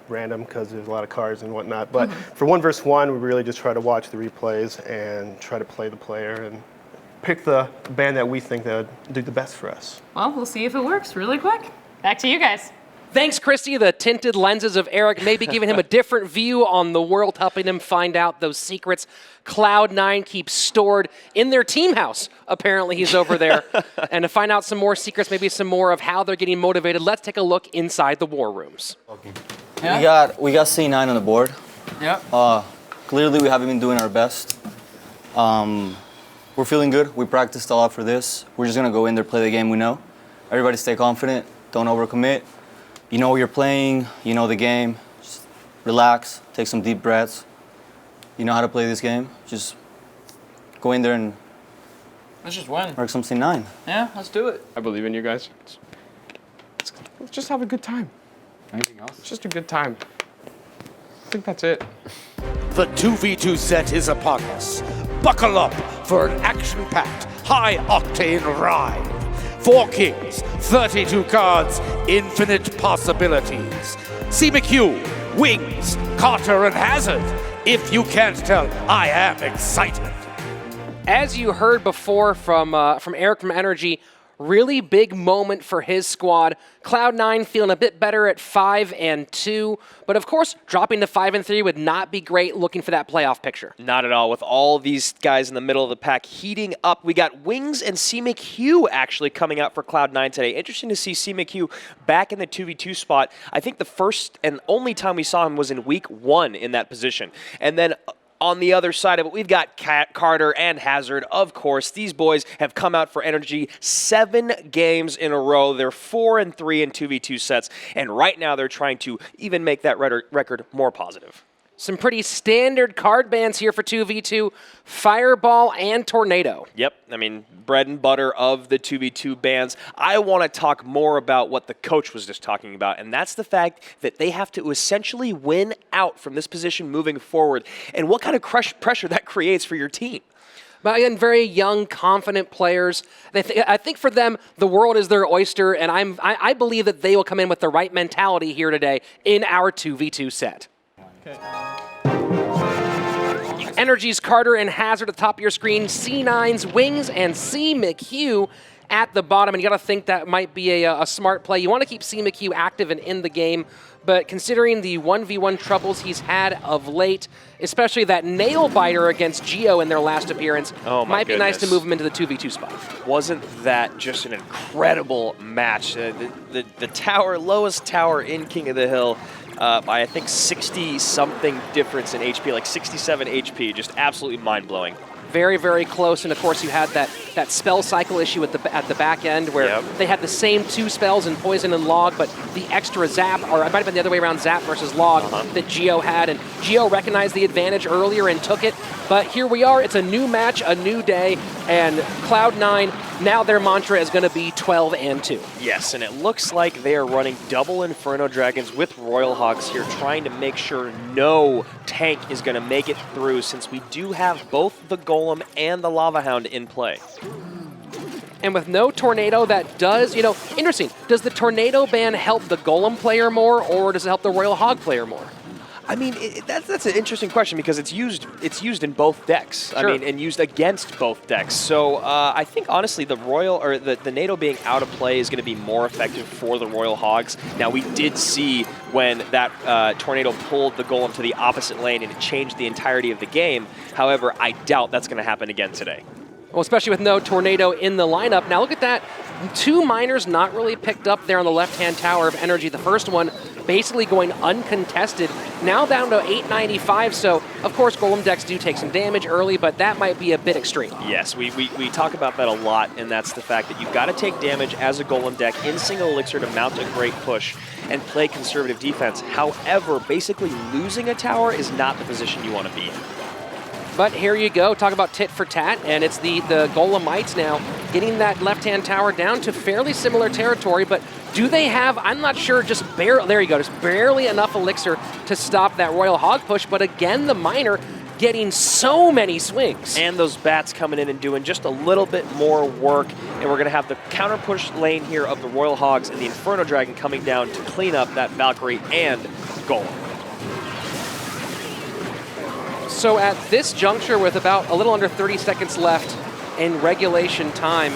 random because there's a lot of cards and whatnot. But for 1 vs 1, we really just try to watch the replays and try to play the player and pick the band that we think that would do the best for us. Well, we'll see if it works really quick. Back to you guys. Thanks, Christy. The tinted lenses of Eric may be giving him a different view on the world, helping him find out those secrets Cloud9 keeps stored in their team house. Apparently, he's over there. And to find out some more secrets, maybe some more of how they're getting motivated, let's take a look inside the war rooms. Yeah. We got C9 on the board. Yep. Clearly, we haven't been doing our best. We're feeling good. We practiced a lot for this. We're just going to go in there, play the game we know. Everybody stay confident. Don't overcommit. You know what you're playing. You know the game. Just relax. Take some deep breaths. You know how to play this game. Just go in there and Let's just win. work some C9. Yeah, let's do it. I believe in you guys. Let's just have a good time. Anything else? It's just a good time. I think that's it. The 2v2 set is upon us. Buckle up for an action-packed, high-octane ride. 4 kings, 32 cards, infinite possibilities. CMQ, Wings, Carter, and Hazard If you can't tell, I am excited. As you heard before from Eric from NRG, really big moment for his squad. Cloud9 feeling a bit better at 5-2, but of course, dropping to 5-3 would not be great looking for that playoff picture. Not at all. With all these guys in the middle of the pack heating up, we got Wings and CMQ actually coming out for Cloud9 today. Interesting to see CMQ back in the 2v2 spot. I think the first and only time we saw him was in week 1 in that position. And then on the other side of it, we've got Carter and Hazard. Of course, these boys have come out for NRG 7 games in a row. They're 4-3 in 2v2 sets, and right now they're trying to even make that record more positive. Some pretty standard card bans here for 2v2, Fireball and Tornado. Yep, I mean, bread and butter of the 2v2 bans. I want to talk more about what the coach was just talking about, and that's the fact that they have to essentially win out from this position moving forward, and what kind of pressure that creates for your team. But again, very young, confident players. I think for them, the world is their oyster, and I believe that they will come in with the right mentality here today in our 2v2 set. NRG's Carter and Hazard at the top of your screen, C9's Wings and CMQ at the bottom, and you got to think that might be a smart play. You want to keep CMQ active and in the game, but considering the 1v1 troubles he's had of late, especially that nail biter against Geo in their last appearance, might be nice to move him into the 2v2 spot. Wasn't that just an incredible match? The tower, lowest tower in King of the Hill, by I think 60-something difference in HP, like 67 HP, just absolutely mind-blowing. Very, very close, and of course you had that spell cycle issue at the back end where they had the same 2 spells in Poison and Log, but the extra Zap, or it might have been the other way around, Zap versus Log, that Geo had, and Geo recognized the advantage earlier and took it, but here we are, it's a new match, a new day, and Cloud9, now their mantra is going to be 12-2. Yes, and it looks like they are running double Inferno Dragons with Royal Hogs here, trying to make sure no tank is going to make it through, since we do have both the Golem and the Lava Hound in play. And with no Tornado, that does, interesting. Does the Tornado ban help the Golem player more, or does it help the Royal Hog player more? I mean, that's an interesting question because it's used in both decks. Sure. I mean, and used against both decks. So I think honestly, the Royal or the NATO being out of play is going to be more effective for the Royal Hogs. Now we did see when that Tornado pulled the Golem to the opposite lane and it changed the entirety of the game. However, I doubt that's going to happen again today. Well, especially with no Tornado in the lineup. Now look at that. 2 miners not really picked up there on the left-hand tower of NRG. The first one basically going uncontested. Now down to 895, so of course Golem decks do take some damage early, but that might be a bit extreme. Yes, we talk about that a lot, and that's the fact that you've got to take damage as a Golem deck in single elixir to mount a great push and play conservative defense. However, basically losing a tower is not the position you want to be in. But here you go, talk about tit for tat, and it's the Golemites now getting that left-hand tower down to fairly similar territory, but do they have, I'm not sure, just there you go, just barely enough elixir to stop that Royal Hog push, but again, the miner getting so many swings. And those bats coming in and doing just a little bit more work, and we're going to have the counter push lane here of the Royal Hogs and the Inferno Dragon coming down to clean up that Valkyrie and Golem. So at this juncture, with about a little under 30 seconds left in regulation time,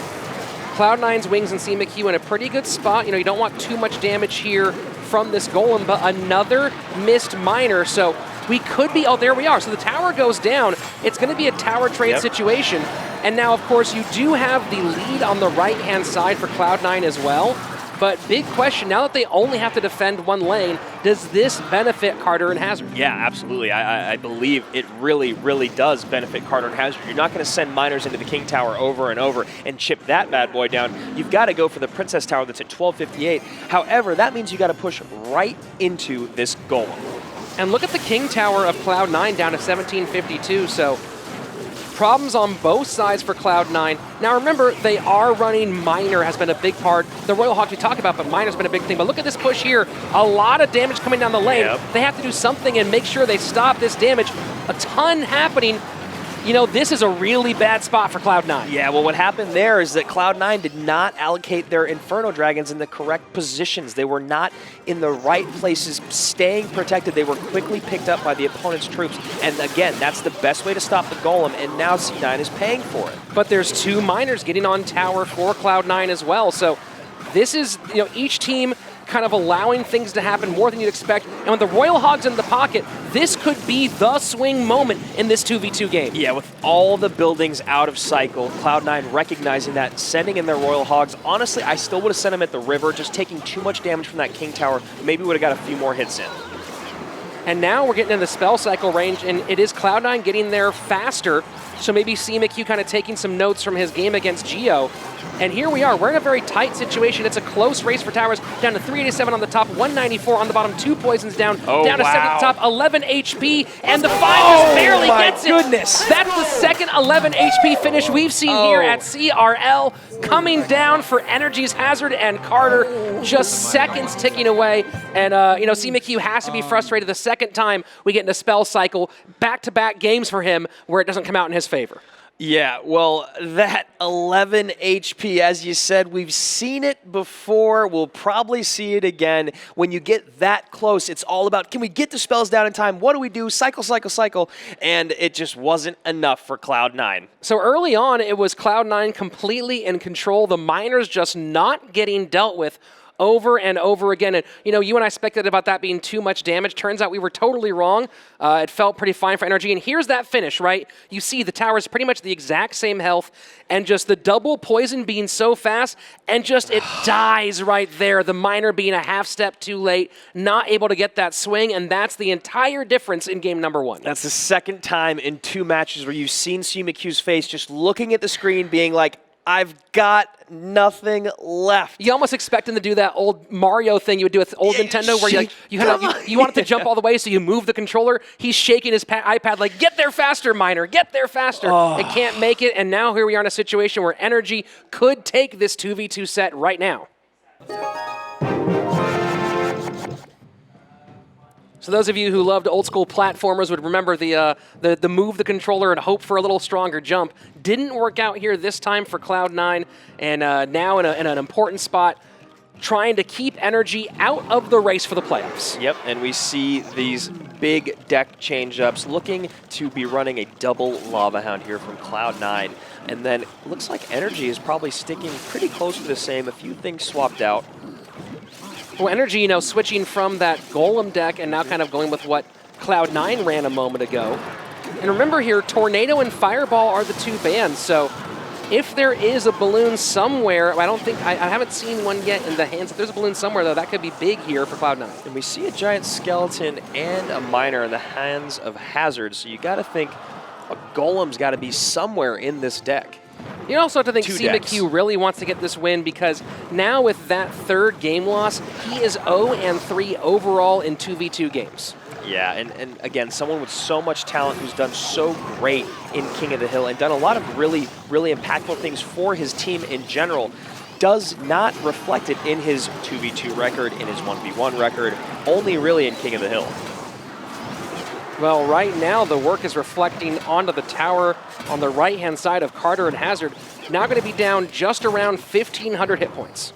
Cloud9's Wings and CMQ in a pretty good spot. You don't want too much damage here from this Golem, but another missed miner. So we could be, there we are. So the tower goes down. It's going to be a tower trade situation. And now, of course, you do have the lead on the right-hand side for Cloud9 as well. But big question, now that they only have to defend one lane, does this benefit Carter and Hazard? Yeah, absolutely. I believe it really, really does benefit Carter and Hazard. You're not going to send miners into the King Tower over and over and chip that bad boy down. You've got to go for the Princess Tower that's at 1258. However, that means you got to push right into this Golem. And look at the King Tower of Cloud9 down to 1752, so problems on both sides for Cloud9. Now remember, they are running Miner, has been a big part. The Royal Hawk we talk about, but Miner's been a big thing. But look at this push here. A lot of damage coming down the lane. They have to do something and make sure they stop this damage. A ton happening. you know, this is a really bad spot for Cloud9. Yeah, well, what happened there is that Cloud9 did not allocate their Inferno Dragons in the correct positions. They were not in the right places, staying protected. They were quickly picked up by the opponent's troops. And again, that's the best way to stop the Golem, and now C9 is paying for it. But there's 2 miners getting on tower for Cloud9 as well. So this is, you know, each team kind of allowing things to happen more than you'd expect. And with the Royal Hogs in the pocket, this could be the swing moment in this 2v2 game. Yeah, with all the buildings out of cycle, Cloud9 recognizing that, sending in their Royal Hogs. Honestly, I still would have sent them at the river, just taking too much damage from that King Tower. Maybe would have got a few more hits in. And now we're getting in the spell cycle range, and it is Cloud9 getting there faster. So maybe CMQ kind of taking some notes from his game against Geo. And here we are. We're in a very tight situation. It's a close race for towers. Down to 387 on the top, 194 on the bottom, 2 poisons down. Down to 7 at the top, 11 HP, and the 5 just barely gets it. Goodness. That's the second 11 HP finish we've seen here at CRL. Coming down for NRG's Hazard and Carter, just seconds ticking away. And, you know, CMQ has to be frustrated the second time we get in a spell cycle. Back-to-back games for him where it doesn't come out in his favor. Yeah, well, that 11 HP, as you said, we've seen it before. We'll probably see it again. When you get that close, it's all about, can we get the spells down in time? What do we do? Cycle, cycle, cycle. And it just wasn't enough for Cloud9. So early on, it was Cloud9 completely in control. The miners just not getting dealt with over and over again. And, you know, you and I speculated about that being too much damage. Turns out we were totally wrong. It felt pretty fine for NRG. And here's that finish, right? You see the tower is pretty much the exact same health, and just the double poison being so fast, and just it dies right there. The miner being a half step too late, not able to get that swing, and that's the entire difference in game number 1. That's the second time in 2 matches where you've seen CMQ's face just looking at the screen being like, I've got nothing left. You almost expect him to do that old Mario thing you would do with old Nintendo where you want it to jump all the way, so you move the controller. He's shaking his iPad like, get there faster, miner, get there faster. And can't make it, and now here we are in a situation where NRG could take this 2v2 set right now. So those of you who loved old school platformers would remember the move the controller and hope for a little stronger jump. Didn't work out here this time for Cloud9, and now in an important spot, trying to keep NRG out of the race for the playoffs. Yep, and we see these big deck change-ups, looking to be running a double Lava Hound here from Cloud9. And then looks like NRG is probably sticking pretty close to the same, a few things swapped out. Well, NRG, you know, switching from that Golem deck and now kind of going with what Cloud9 ran a moment ago. And remember here, Tornado and Fireball are the 2 bans, so if there is a balloon somewhere, I haven't seen one yet in the hands. If there's a balloon somewhere, though, that could be big here for Cloud9. And we see a giant skeleton and a miner in the hands of Hazard, so you got to think a Golem's got to be somewhere in this deck. You also have to think Two CMQ decks. really wants to get this win, because now with that 3rd game loss, he is 0-3 overall in 2v2 games. Yeah, and again, someone with so much talent who's done so great in King of the Hill and done a lot of really, really impactful things for his team in general, does not reflect it in his 2v2 record, in his 1v1 record, only really in King of the Hill. Well, right now the work is reflecting onto the tower on the right-hand side of Carter and Hazard. Now going to be down just around 1,500 hit points.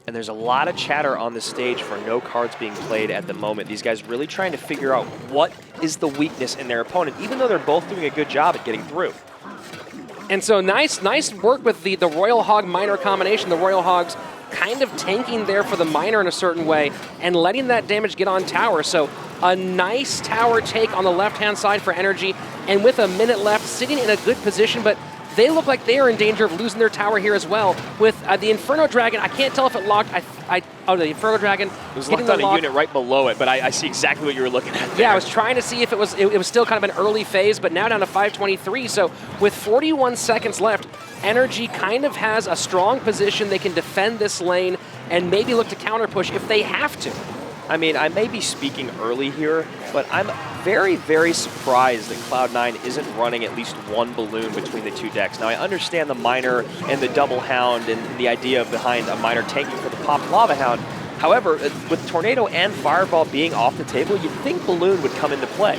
And there's a lot of chatter on the stage for no cards being played at the moment. These guys really trying to figure out what is the weakness in their opponent, even though they're both doing a good job at getting through. And so nice work with the Royal Hog Miner combination. The Royal Hogs kind of tanking there for the Miner in a certain way and letting that damage get on tower. So a nice tower take on the left-hand side for NRG, and with a minute left, sitting in a good position, but they look like they are in danger of losing their tower here as well. With the Inferno Dragon, I can't tell if it locked. The Inferno Dragon it was locked on a unit right below it, but I see exactly what you were looking at there. Yeah, I was trying to see if it was still kind of an early phase, but now down to 523. So with 41 seconds left, NRG kind of has a strong position. They can defend this lane and maybe look to counter push if they have to. I mean, I may be speaking early here, but I'm very, very surprised that Cloud9 isn't running at least one balloon between the two decks. Now, I understand the Miner and the Double Hound and the idea behind a Miner tanking for the Pop Lava Hound. However, with Tornado and Fireball being off the table, you'd think Balloon would come into play.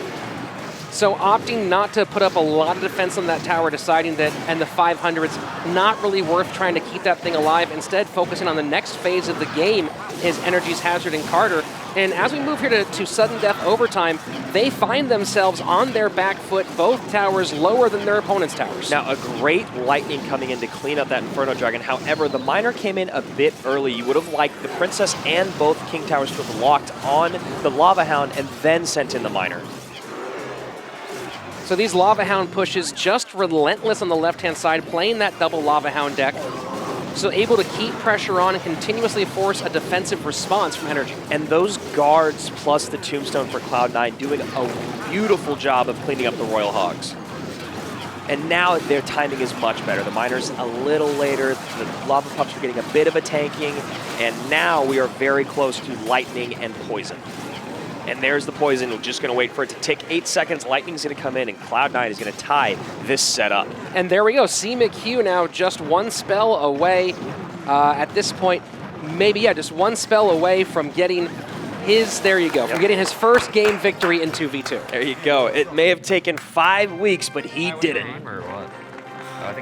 So opting not to put up a lot of defense on that tower, deciding that, and the 500's not really worth trying to keep that thing alive, instead focusing on the next phase of the game, his NRG's Hazard and Carter. And as we move here to sudden death overtime, they find themselves on their back foot, both towers lower than their opponent's towers. Now, a great Lightning coming in to clean up that Inferno Dragon. However, the Miner came in a bit early. You would have liked the Princess and both King Towers to have locked on the Lava Hound and then sent in the Miner. So these Lava Hound pushes just relentless on the left-hand side, playing that double Lava Hound deck. So able to keep pressure on and continuously force a defensive response from NRG. And those guards plus the Tombstone for Cloud9 doing a beautiful job of cleaning up the Royal Hogs. And now their timing is much better. The Miner's a little later, the Lava Pups are getting a bit of a tanking, and now we are very close to Lightning and Poison. And there's the Poison. We're just going to wait for it to tick 8 seconds. Lightning's going to come in, and Cloud9 is going to tie this setup. And there we go. CMQ now just one spell away at this point. Maybe, yeah, just one spell away from getting his, there you go, from getting his first game victory in 2v2. There you go. It may have taken 5 weeks, but he did it.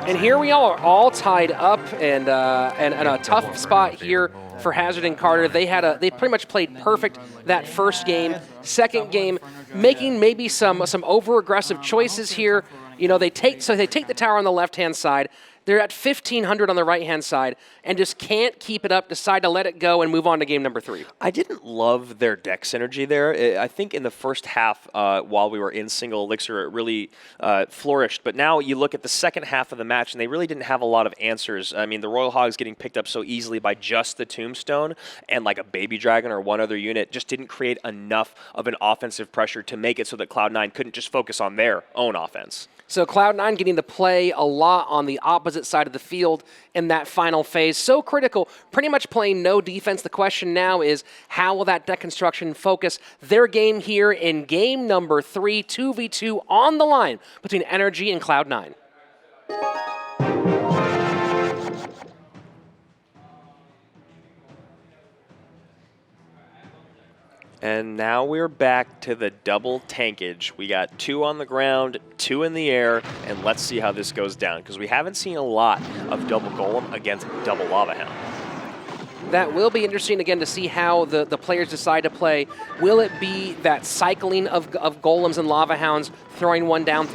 And here we are, all tied up, and a tough spot here for Hazard and Carter. They pretty much played perfect that first game. Second game, making maybe some over-aggressive choices here. You know, they take the tower on the left-hand side. They're at 1,500 on the right-hand side and just can't keep it up, decide to let it go and move on to game number 3. I didn't love their deck synergy there. I think in the first half, while we were in single elixir, it really flourished. But now you look at the second half of the match, and they really didn't have a lot of answers. I mean, the Royal Hogs getting picked up so easily by just the Tombstone and like a Baby Dragon or one other unit just didn't create enough of an offensive pressure to make it so that Cloud9 couldn't just focus on their own offense. So Cloud9 getting to play a lot on the opposite side of the field in that final phase. So critical, pretty much playing no defense. The question now is, how will that deck construction focus their game here in game number 3, 2v2 on the line between NRG and Cloud9? And now we're back to the double tankage. We got 2 on the ground, 2 in the air, and let's see how this goes down, because we haven't seen a lot of double Golem against double Lava Hound. That will be interesting, again, to see how the players decide to play. Will it be that cycling of Golems and Lava Hounds, throwing one down,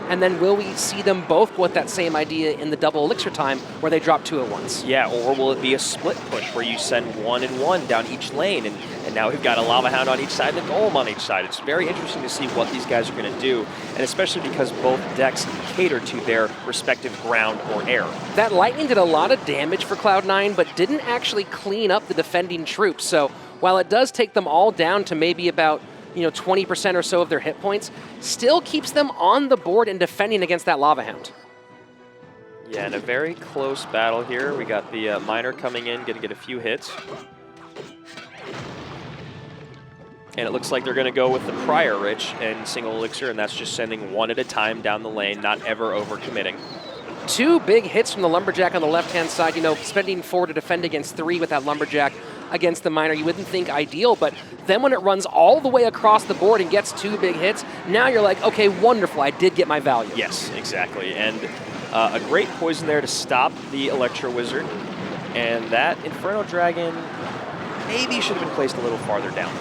and then will we see them both go with that same idea in the double elixir time where they drop 2 at once? Yeah, or will it be a split push where you send 1 and 1 down each lane, and now we've got a Lava Hound on each side and a Golem on each side. It's very interesting to see what these guys are going to do, and especially because both decks cater to their respective ground or air. That Lightning did a lot of damage for Cloud9, but didn't actually clean up the defending troops. So while it does take them all down to maybe about 20% or so of their hit points, still keeps them on the board and defending against that Lava Hound. Yeah, in a very close battle here. We got the Miner coming in, going to get a few hits. And it looks like they're going to go with the Prior Rich and single elixir, and that's just sending 1 at a time down the lane, not ever overcommitting. 2 big hits from the Lumberjack on the left-hand side. Spending 4 to defend against 3 with that Lumberjack against the Miner. You wouldn't think ideal, but then when it runs all the way across the board and gets 2 big hits, now you're like, okay, wonderful, I did get my value. Yes, exactly. And a great poison there to stop the Electro Wizard. And that Inferno Dragon maybe should have been placed a little farther down.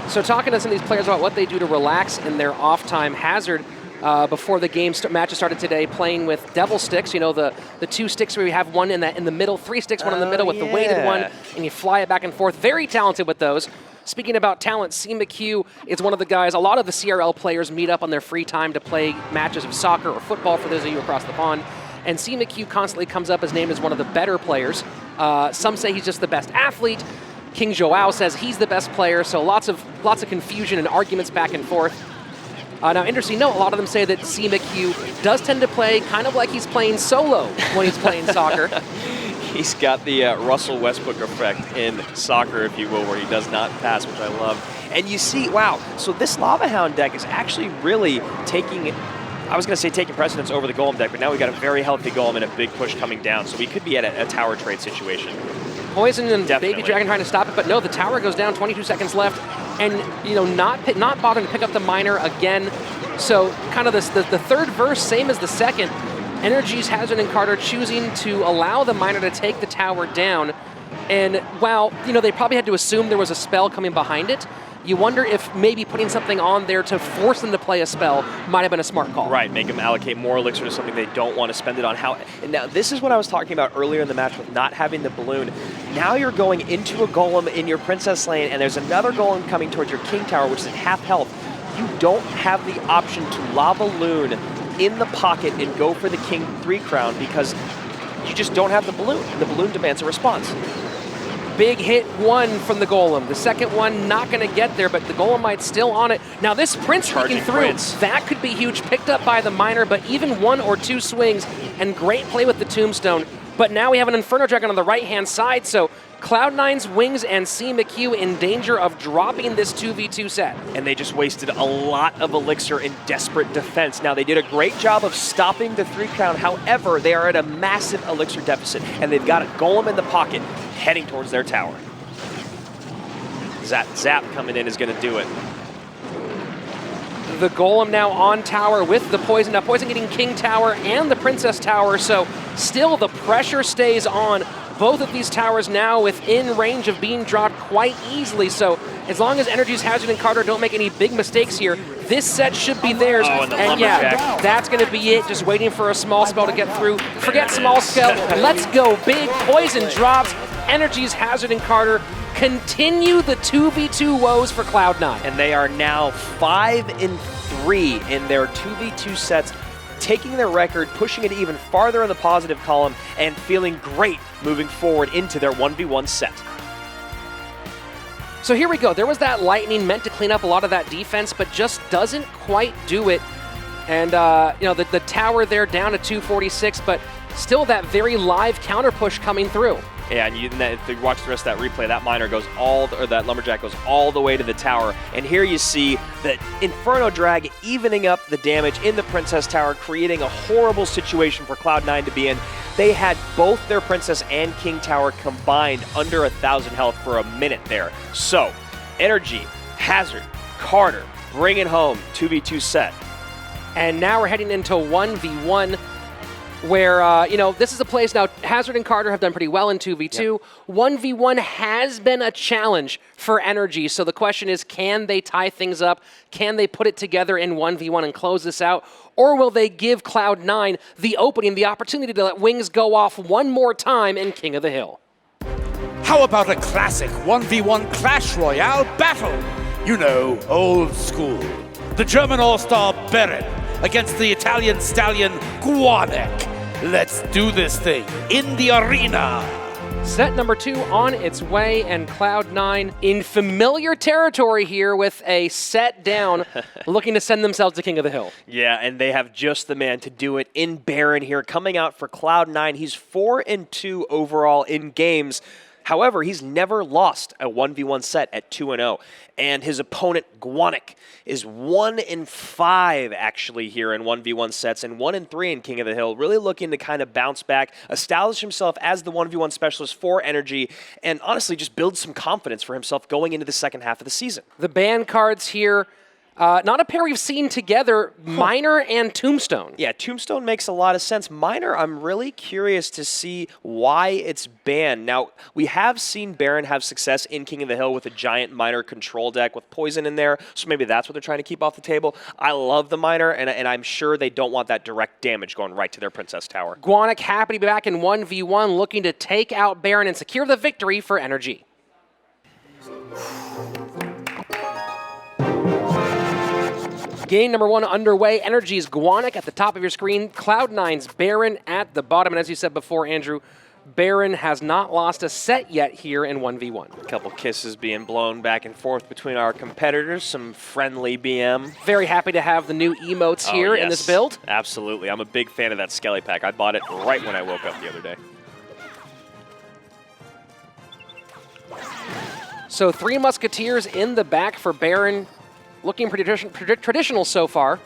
So talking to some of these players about what they do to relax in their off time, Hazard, before the matches started today, playing with Devil Sticks, the 2 sticks where you have one in the middle, 3 sticks, one in the middle with the weighted one, and you fly it back and forth. Very talented with those. Speaking about talent, CMQ is one of the guys, a lot of the CRL players meet up on their free time to play matches of soccer or football, for those of you across the pond. And CMQ constantly comes up as named as one of the better players. Some say he's just the best athlete. King Joao says he's the best player, so lots of confusion and arguments back and forth. Now, interesting note, a lot of them say that CMQ does tend to play kind of like he's playing solo when he's playing soccer. He's got the Russell Westbrook effect in soccer, if you will, where he does not pass, which I love. And you see, wow, so this Lava Hound deck is actually really taking, I was going to say taking precedence over the Golem deck, but now we've got a very healthy Golem and a big push coming down, so we could be at a tower trade situation. Poison and Definitely. Baby Dragon trying to stop it, but no, the tower goes down, 22 seconds left, and not bothering to pick up the miner again. So kind of the third verse, same as the second. NRG's Hazard and Carter choosing to allow the miner to take the tower down. And while, they probably had to assume there was a spell coming behind it, you wonder if maybe putting something on there to force them to play a spell might have been a smart call. Right, make them allocate more elixir to something they don't want to spend it on. And now, this is what I was talking about earlier in the match with not having the balloon. Now you're going into a golem in your princess lane, and there's another golem coming towards your king tower, which is at half health. You don't have the option to lob a loon in the pocket and go for the king 3 crown because you just don't have the balloon. The balloon demands a response. Big hit one from the Golem. The second one not going to get there, but the Golemite's still on it. Now this Prince sneaking through, Prince. That could be huge. Picked up by the miner, but even 1 or 2 swings and great play with the Tombstone. But now we have an Inferno Dragon on the right-hand side, so Cloud9's Wings and C McHugh in danger of dropping this 2v2 set. And they just wasted a lot of elixir in desperate defense. Now, they did a great job of stopping the 3 crown. However, they are at a massive elixir deficit, and they've got a golem in the pocket heading towards their tower. Zap coming in is going to do it. The Golem now on tower with the Poison. Now Poison getting King Tower and the Princess Tower, so still the pressure stays on. Both of these towers now within range of being dropped quite easily, so as long as NRG's Hazard and Carter don't make any big mistakes here, this set should be theirs. Oh, and the and yeah, lumberjack. that's going to be it, just waiting for a small spell to get through. Forget small spell, let's go big. Poison drops, NRG's Hazard and Carter continue the 2v2 woes for Cloud9. And they are now 5-3 in their 2v2 sets, taking their record, pushing it even farther in the positive column, and feeling great moving forward into their 1v1 set. So here we go. There was that lightning meant to clean up a lot of that defense, but just doesn't quite do it. And, the tower there down to 246, but still that very live counter push coming through. Yeah, and if you watch the rest of that replay, that miner goes that lumberjack goes all the way to the tower. And here you see the Inferno Drag evening up the damage in the Princess Tower, creating a horrible situation for Cloud9 to be in. They had both their Princess and King Tower combined under 1,000 health for a minute there. So, NRG, Hazard, Carter, bring it home, 2v2 set. And now we're heading into 1v1. Where, this is a place now, Hazard and Carter have done pretty well in 2v2. Yep. 1v1 has been a challenge for NRG, so the question is, can they tie things up? Can they put it together in 1v1 and close this out? Or will they give Cloud9 the opening, the opportunity to let Wings go off one more time in King of the Hill? How about a classic 1v1 Clash Royale battle? You know, old school. The German all-star Baron against the Italian stallion Guanek. Let's do this thing in the arena. Set number 2 on its way, and Cloud9 in familiar territory here with a set down, looking to send themselves to King of the Hill. Yeah, and they have just the man to do it in Baron here. Coming out for Cloud9, he's 4-2 overall in games. However, he's never lost a 1v1 set at 2-0. And his opponent, Guanek, is 1-5 actually here in 1v1 sets and 1-3 in King of the Hill. Really looking to kind of bounce back, establish himself as the 1v1 specialist for NRG, and honestly just build some confidence for himself going into the second half of the season. The ban cards here, not a pair we've seen together, Miner and Tombstone. Yeah, Tombstone makes a lot of sense. Miner, I'm really curious to see why it's banned. Now, we have seen Baron have success in King of the Hill with a giant Miner control deck with Poison in there, so maybe that's what they're trying to keep off the table. I love the Miner, and I'm sure they don't want that direct damage going right to their Princess Tower. Guanek happy to be back in 1v1, looking to take out Baron and secure the victory for NRG. Game number 1 underway. NRG's Guanek at the top of your screen. Cloud9's Baron at the bottom. And as you said before, Andrew, Baron has not lost a set yet here in 1v1. A couple kisses being blown back and forth between our competitors. Some friendly BM. Very happy to have the new emotes here in this build. Absolutely. I'm a big fan of that Skelly pack. I bought it right when I woke up the other day. So 3 Musketeers in the back for Baron, looking pretty traditional so far.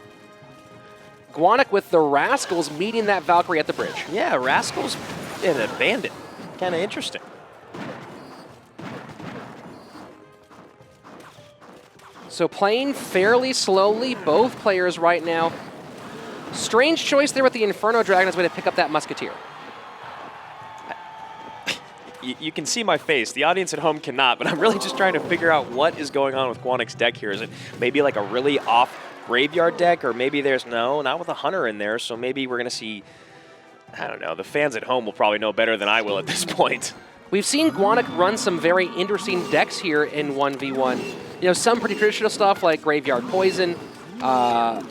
Guanic with the Rascals meeting that Valkyrie at the bridge. Yeah, Rascals and a Bandit. Kind of interesting. So playing fairly slowly, both players right now. Strange choice there with the Inferno Dragon as a way to pick up that Musketeer. You can see my face. The audience at home cannot, but I'm really just trying to figure out what is going on with Guanic's deck here. Is it maybe like a really off graveyard deck, or maybe there's not with a Hunter in there, so maybe we're going to see, I don't know, the fans at home will probably know better than I will at this point. We've seen Guanic run some very interesting decks here in 1v1. You know, some pretty traditional stuff like Graveyard Poison.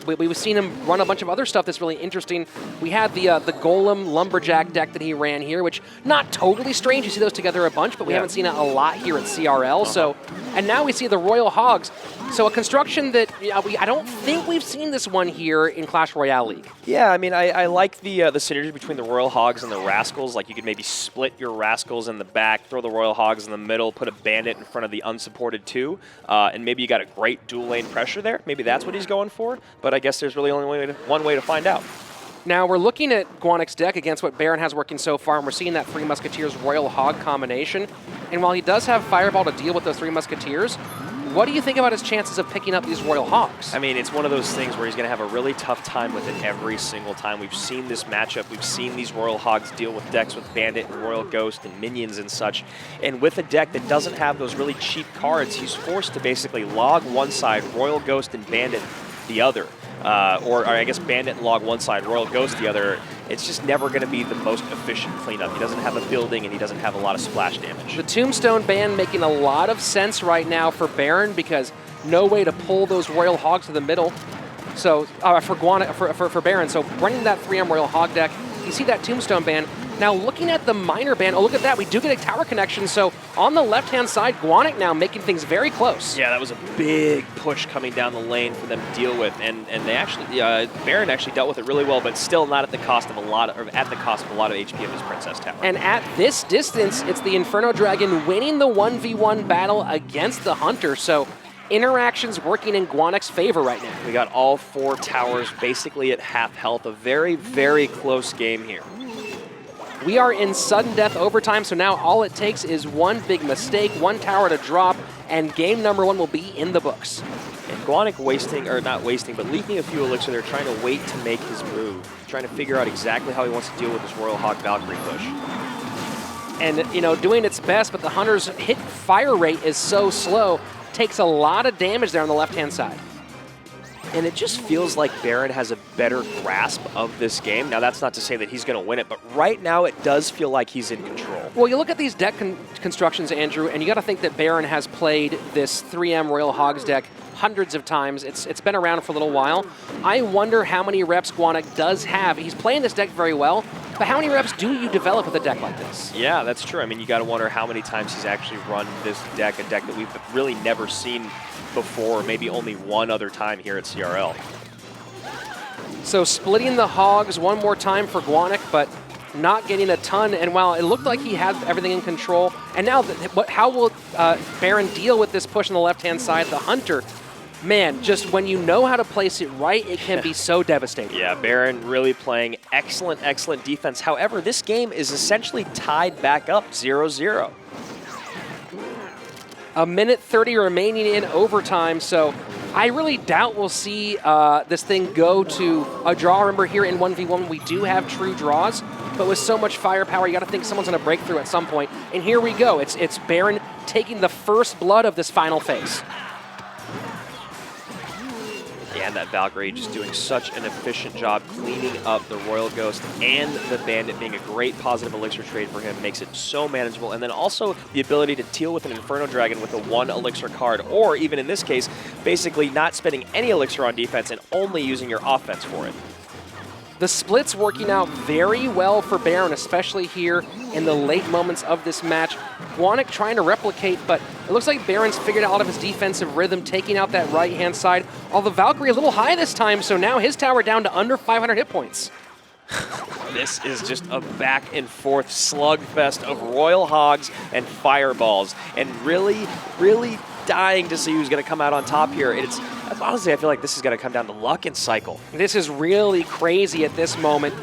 We've seen him run a bunch of other stuff that's really interesting. We had the Golem Lumberjack deck that he ran here, which not totally strange. You see those together a bunch, but we haven't seen it a lot here at CRL. So, and now we see the Royal Hogs. So a construction that I don't think we've seen this one here in Clash Royale League. Yeah, I mean, I like the synergy between the Royal Hogs and the Rascals. Like, you could maybe split your Rascals in the back, throw the Royal Hogs in the middle, put a Bandit in front of the unsupported 2, and maybe you got a great dual lane pressure there. Maybe that's what he's going for, but I guess there's really only one way to find out. Now we're looking at Guanic's deck against what Baron has working so far, and we're seeing that 3 Musketeers Royal Hog combination. And while he does have Fireball to deal with those 3 Musketeers, what do you think about his chances of picking up these Royal Hogs? I mean, it's one of those things where he's going to have a really tough time with it every single time. We've seen this matchup. We've seen these Royal Hogs deal with decks with Bandit and Royal Ghost and Minions and such. And with a deck that doesn't have those really cheap cards, he's forced to basically log one side, Royal Ghost and Bandit the other. Or I guess Bandit and log one side, Royal Ghost the other. It's just never going to be the most efficient cleanup. He doesn't have a building, and he doesn't have a lot of splash damage. The Tombstone ban making a lot of sense right now for Baron, because no way to pull those Royal Hogs to the middle. So for Baron, so running that 3M Royal Hog deck, you see that Tombstone ban. Now looking at the Miner ban, oh look at that, we do get a tower connection. So on the left-hand side, Guanic now making things very close. Yeah, that was a big push coming down the lane for them to deal with, and they actually, Baron actually dealt with it really well, but still not at the cost of a lot of HP of his Princess Tower. And at this distance, it's the Inferno Dragon winning the 1v1 battle against the Hunter. So interactions working in Guanic's favor right now. We got all 4 towers basically at half health. A very, very close game here. We are in sudden death overtime, so now all it takes is one big mistake, 1 tower to drop, and game number 1 will be in the books. And Guanic not wasting, but leaking a few elixir there, trying to wait to make his move, trying to figure out exactly how he wants to deal with this Royal Hog Valkyrie push. And, you know, doing its best, but the Hunter's hit fire rate is so slow, takes a lot of damage there on the left-hand side. And it just feels like Baron has a better grasp of this game. Now, that's not to say that he's going to win it, but right now it does feel like he's in control. Well, you look at these deck constructions, Andrew, and you got to think that Baron has played this 3M Royal Hogs deck hundreds of times. It's been around for a little while. I wonder how many reps Guanic does have. He's playing this deck very well, but how many reps do you develop with a deck like this? Yeah, that's true. I mean, you got to wonder how many times he's actually run this deck, a deck that we've really never seen before, maybe only one other time here at CRL. So splitting the Hogs one more time for Guanic, but not getting a ton. And while it looked like he had everything in control, and now how will Baron deal with this push on the left-hand side? The Hunter, man, just when you know how to place it right, it can be so devastating. Yeah, Baron really playing excellent, excellent defense. However, this game is essentially tied back up 0-0. A minute 30 remaining in overtime, so I really doubt we'll see this thing go to a draw. Remember, here in 1v1, we do have true draws, but with so much firepower, you got to think someone's going to break through at some point. And here we go. It's Baron taking the first blood of this final phase. Yeah, and that Valkyrie just doing such an efficient job cleaning up the Royal Ghost, and the Bandit being a great positive elixir trade for him makes it so manageable. And then also the ability to deal with an Inferno Dragon with a 1 elixir card, or even in this case, basically not spending any elixir on defense and only using your offense for it. The split's working out very well for Baron, especially here in the late moments of this match. Guanic trying to replicate, but it looks like Baron's figured out a lot of his defensive rhythm, taking out that right-hand side. Although Valkyrie a little high this time, so now his tower down to under 500 hit points. This is just a back and forth slugfest of Royal Hogs and Fireballs, and really, really dying to see who's going to come out on top here. Honestly, I feel like this is going to come down to luck and cycle. This is really crazy at this moment.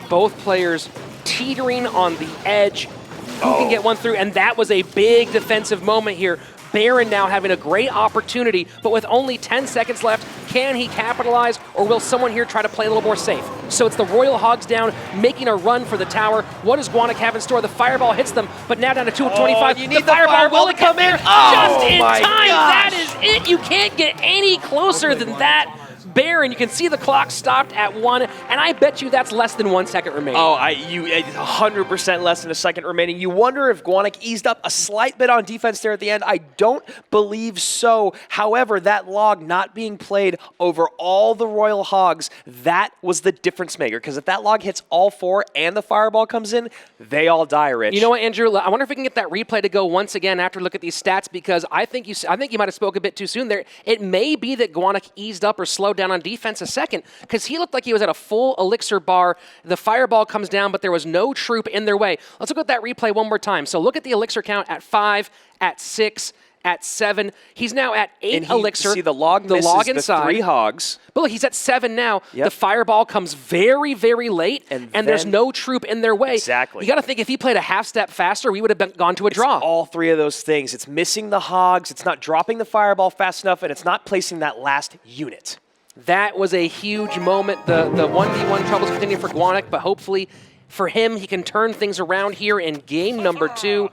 Both players teetering on the edge. Who can get one through? And that was a big defensive moment here. Baron now having a great opportunity, but with only 10 seconds left, can he capitalize, or will someone here try to play a little more safe? So it's the Royal Hogs down, making a run for the tower. What does Guanac have in store? The Fireball hits them, but now down to 225. You need the Fireball to come in. Just in my time. gosh. That is it. You can't get any closer than that. Baron, you can see the clock stopped at 1, and I bet you that's less than 1 second remaining. Oh, 100% less than a second remaining. You wonder if Guanac eased up a slight bit on defense there at the end. I don't believe so. However, that log not being played over all the Royal Hogs, that was the difference maker. Because if that log hits all 4 and the Fireball comes in, they all die, Rich. You know what, Andrew? I wonder if we can get that replay to go once again after we look at these stats, because I think you might have spoke a bit too soon there. It may be that Guanac eased up or slowed down on defense a second, because he looked like he was at a full elixir bar. The Fireball comes down, but there was no troop in their way. Let's look at that replay one more time. So look at the elixir count at 5, at 6, at 7. He's now at 8 elixir. See, the log misses inside. the 3 hogs. But look, he's at 7 now. Yep. The Fireball comes very, very late, and there's no troop in their way. Exactly. You got to think, if he played a half step faster, we would have gone to a draw. It's all 3 of those things. It's missing the hogs, it's not dropping the Fireball fast enough, and it's not placing that last unit. That was a huge moment. The 1v1 troubles continue for Guanac, but hopefully for him, he can turn things around here in game number 2.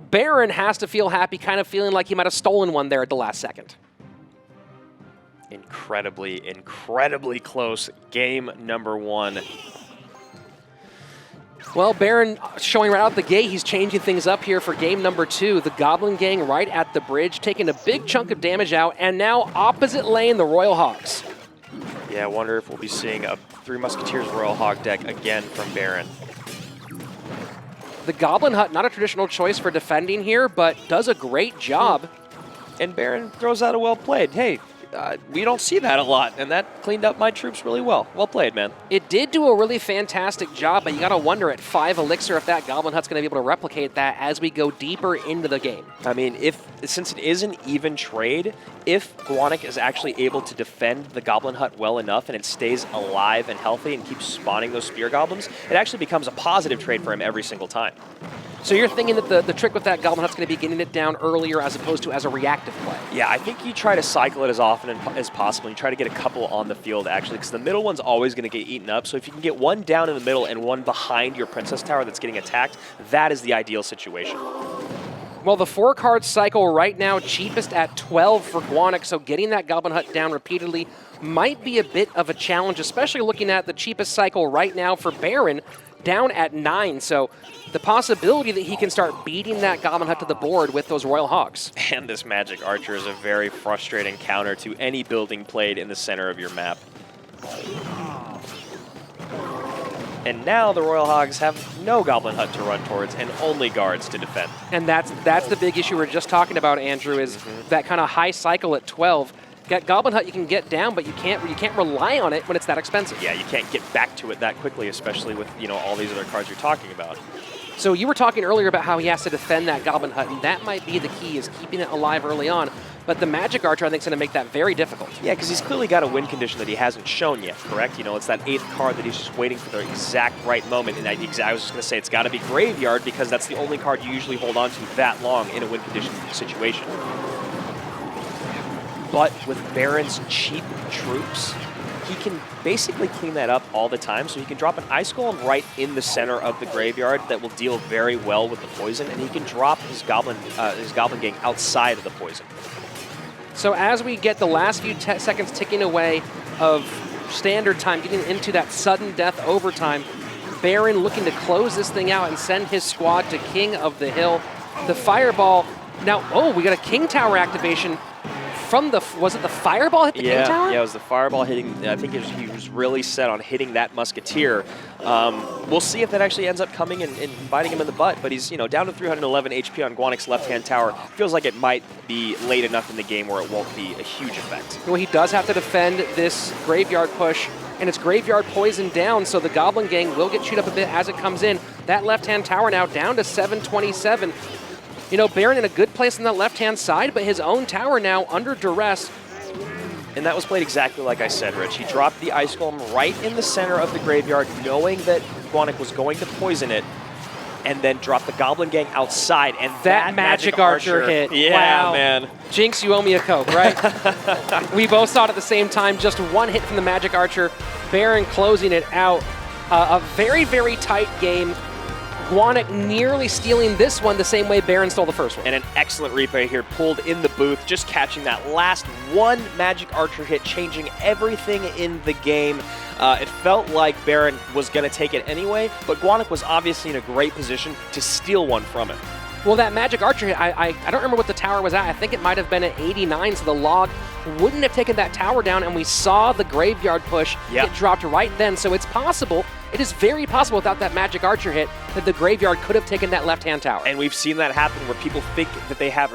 Baron has to feel happy, kind of feeling like he might have stolen one there at the last second. Incredibly, incredibly close game number 1. Well, Baron showing right out the gate, he's changing things up here for game number 2. The Goblin Gang right at the bridge, taking a big chunk of damage out, and now opposite lane, the Royal Hogs. Yeah, I wonder if we'll be seeing a 3 Musketeers Royal Hog deck again from Baron. The Goblin Hut, not a traditional choice for defending here, but does a great job. And Baron throws out a well played. Hey, we don't see that a lot, and that cleaned up my troops really well. Well played, man. It did do a really fantastic job, but you got to wonder at 5 elixir if that Goblin Hut's going to be able to replicate that as we go deeper into the game. I mean, since it is an even trade, if Guanac is actually able to defend the Goblin Hut well enough and it stays alive and healthy and keeps spawning those Spear Goblins, it actually becomes a positive trade for him every single time. So you're thinking that the trick with that Goblin Hut's going to be getting it down earlier as opposed to as a reactive play? Yeah, I think you try to cycle it as often as possible. You try to get a couple on the field, actually, because the middle one's always going to get eaten up. So if you can get one down in the middle and one behind your Princess Tower that's getting attacked, that is the ideal situation. Well, the 4-card cycle right now, cheapest at 12 for Guanac, so getting that Goblin Hut down repeatedly might be a bit of a challenge, especially looking at the cheapest cycle right now for Baron, down at 9. So the possibility that he can start beating that Goblin Hut to the board with those Royal Hogs. And this Magic Archer is a very frustrating counter to any building played in the center of your map. And now the Royal Hogs have no Goblin Hut to run towards and only guards to defend. And that's the big issue we were just talking about, Andrew, is that kind of high cycle at 12. Got Goblin Hut you can get down, but you can't rely on it when it's that expensive. Yeah, you can't get back to it that quickly, especially with all these other cards you're talking about. So you were talking earlier about how he has to defend that Goblin Hut, and that might be the key, is keeping it alive early on. But the Magic Archer, I think, is going to make that very difficult. Yeah, because he's clearly got a win condition that he hasn't shown yet, correct? It's that 8th card that he's just waiting for the exact right moment. And I was just going to say it's got to be Graveyard, because that's the only card you usually hold on to that long in a win condition situation. But with Baron's cheap troops, he can basically clean that up all the time. So he can drop an Ice Golem right in the center of the graveyard that will deal very well with the poison, and he can drop his Goblin Gang outside of the poison. So as we get the last few seconds ticking away of standard time, getting into that sudden death overtime, Baron looking to close this thing out and send his squad to King of the Hill. The Fireball, now, we got a King Tower activation from the, was it the fireball hit the king tower? Yeah, it was the fireball hitting. I think he was really set on hitting that musketeer. We'll see if that actually ends up coming and biting him in the butt, but he's down to 311 HP on Guanic's left-hand tower. Feels like it might be late enough in the game where it won't be a huge effect. Well, he does have to defend this graveyard push, and it's graveyard poisoned down, so the Goblin Gang will get chewed up a bit as it comes in. That left-hand tower now down to 727. Baron in a good place on that left-hand side, but his own tower now under duress. And that was played exactly like I said, Rich. He dropped the Ice Golem right in the center of the graveyard, knowing that Guanic was going to poison it, and then dropped the Goblin Gang outside. And that Magic Archer hit. Yeah, wow. man. Jinx, you owe me a Coke, right? We both saw it at the same time. Just one hit from the Magic Archer. Baron closing it out. A very, very tight game. Guanic nearly stealing this one the same way Baron stole the first one. And an excellent replay here, pulled in the booth, just catching that last one Magic Archer hit, changing everything in the game. It felt like Baron was going to take it anyway, but Guanic was obviously in a great position to steal one from him. Well, that Magic Archer hit, I don't remember what the tower was at. I think it might have been at 89, so the log wouldn't have taken that tower down, and we saw the graveyard push get dropped right then. So it's possible, it is very possible without that Magic Archer hit, that the graveyard could have taken that left-hand tower. And we've seen that happen where people think that they have,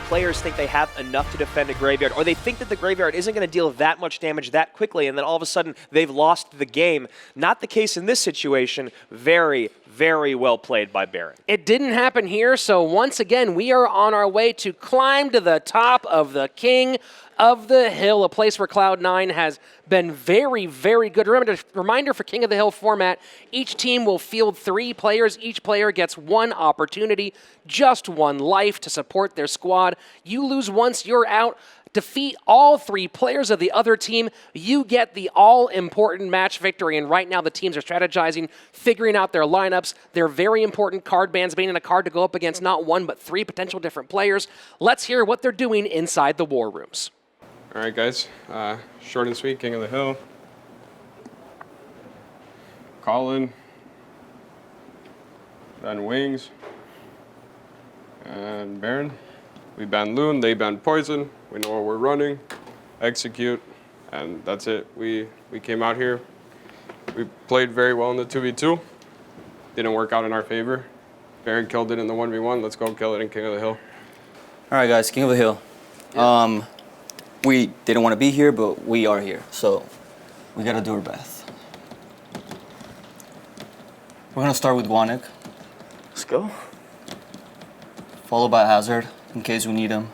players think they have enough to defend a graveyard, or they think that the graveyard isn't going to deal that much damage that quickly, and then all of a sudden they've lost the game. Not the case in this situation. Very, very well played by Baron. It didn't happen here, so once again, we are on our way to climb to the top of the King of the Hill, a place where Cloud9 has been very, very good. Reminder for King of the Hill format, each team will field 3 players. Each player gets 1 opportunity, just 1 life to support their squad. You lose once, you're out. Defeat all 3 players of the other team, you get the all-important match victory. And right now the teams are strategizing, figuring out their lineups, their very important card bans, banning a card to go up against not 1 but 3 potential different players. Let's hear what they're doing inside the war rooms. All right, guys. Short and sweet, King of the Hill. Colin. Then Wings. And Baron. We banned Loon, they banned Poison. We know where we're running. Execute. And that's it. We came out here. We played very well in the 2v2. Didn't work out in our favor. Baron killed it in the 1v1. Let's go kill it in King of the Hill. All right, guys, King of the Hill. Yeah. We didn't want to be here, but we are here, so we got to do our best. We're going to start with Guanic. Let's go. Followed by Hazard, in case we need him.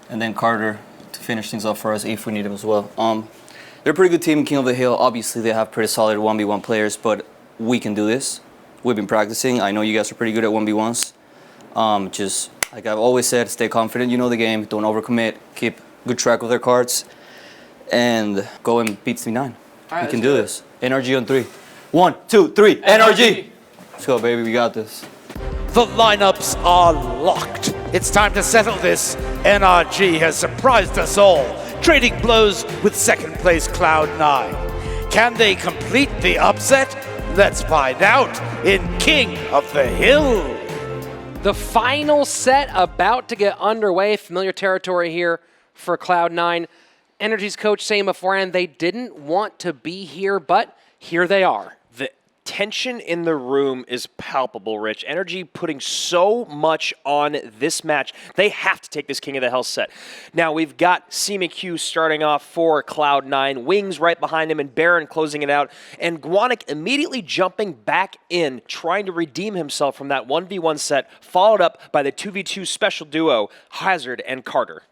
And then Carter to finish things up for us if we need him as well. They're a pretty good team in King of the Hill. Obviously, they have pretty solid 1v1 players, but we can do this. We've been practicing. I know you guys are pretty good at 1v1s. Just like I've always said, stay confident. You know the game. Don't overcommit. Keep good track of their cards. And go and beat C9. We can do this. NRG on 3. 1, 2, 3. NRG! Let's go, baby. We got this. The lineups are locked. It's time to settle this. NRG has surprised us all, trading blows with second place Cloud9. Can they complete the upset? Let's find out in King of the Hill. The final set about to get underway. Familiar territory here for Cloud9. NRG's coach saying beforehand they didn't want to be here, but here they are. The tension in the room is palpable, Rich. NRG putting so much on this match. They have to take this King of the Hill set. Now, we've got CMQ starting off for Cloud9, Wings right behind him, and Baron closing it out, and Guanic immediately jumping back in, trying to redeem himself from that 1v1 set, followed up by the 2v2 special duo, Hazard and Carter.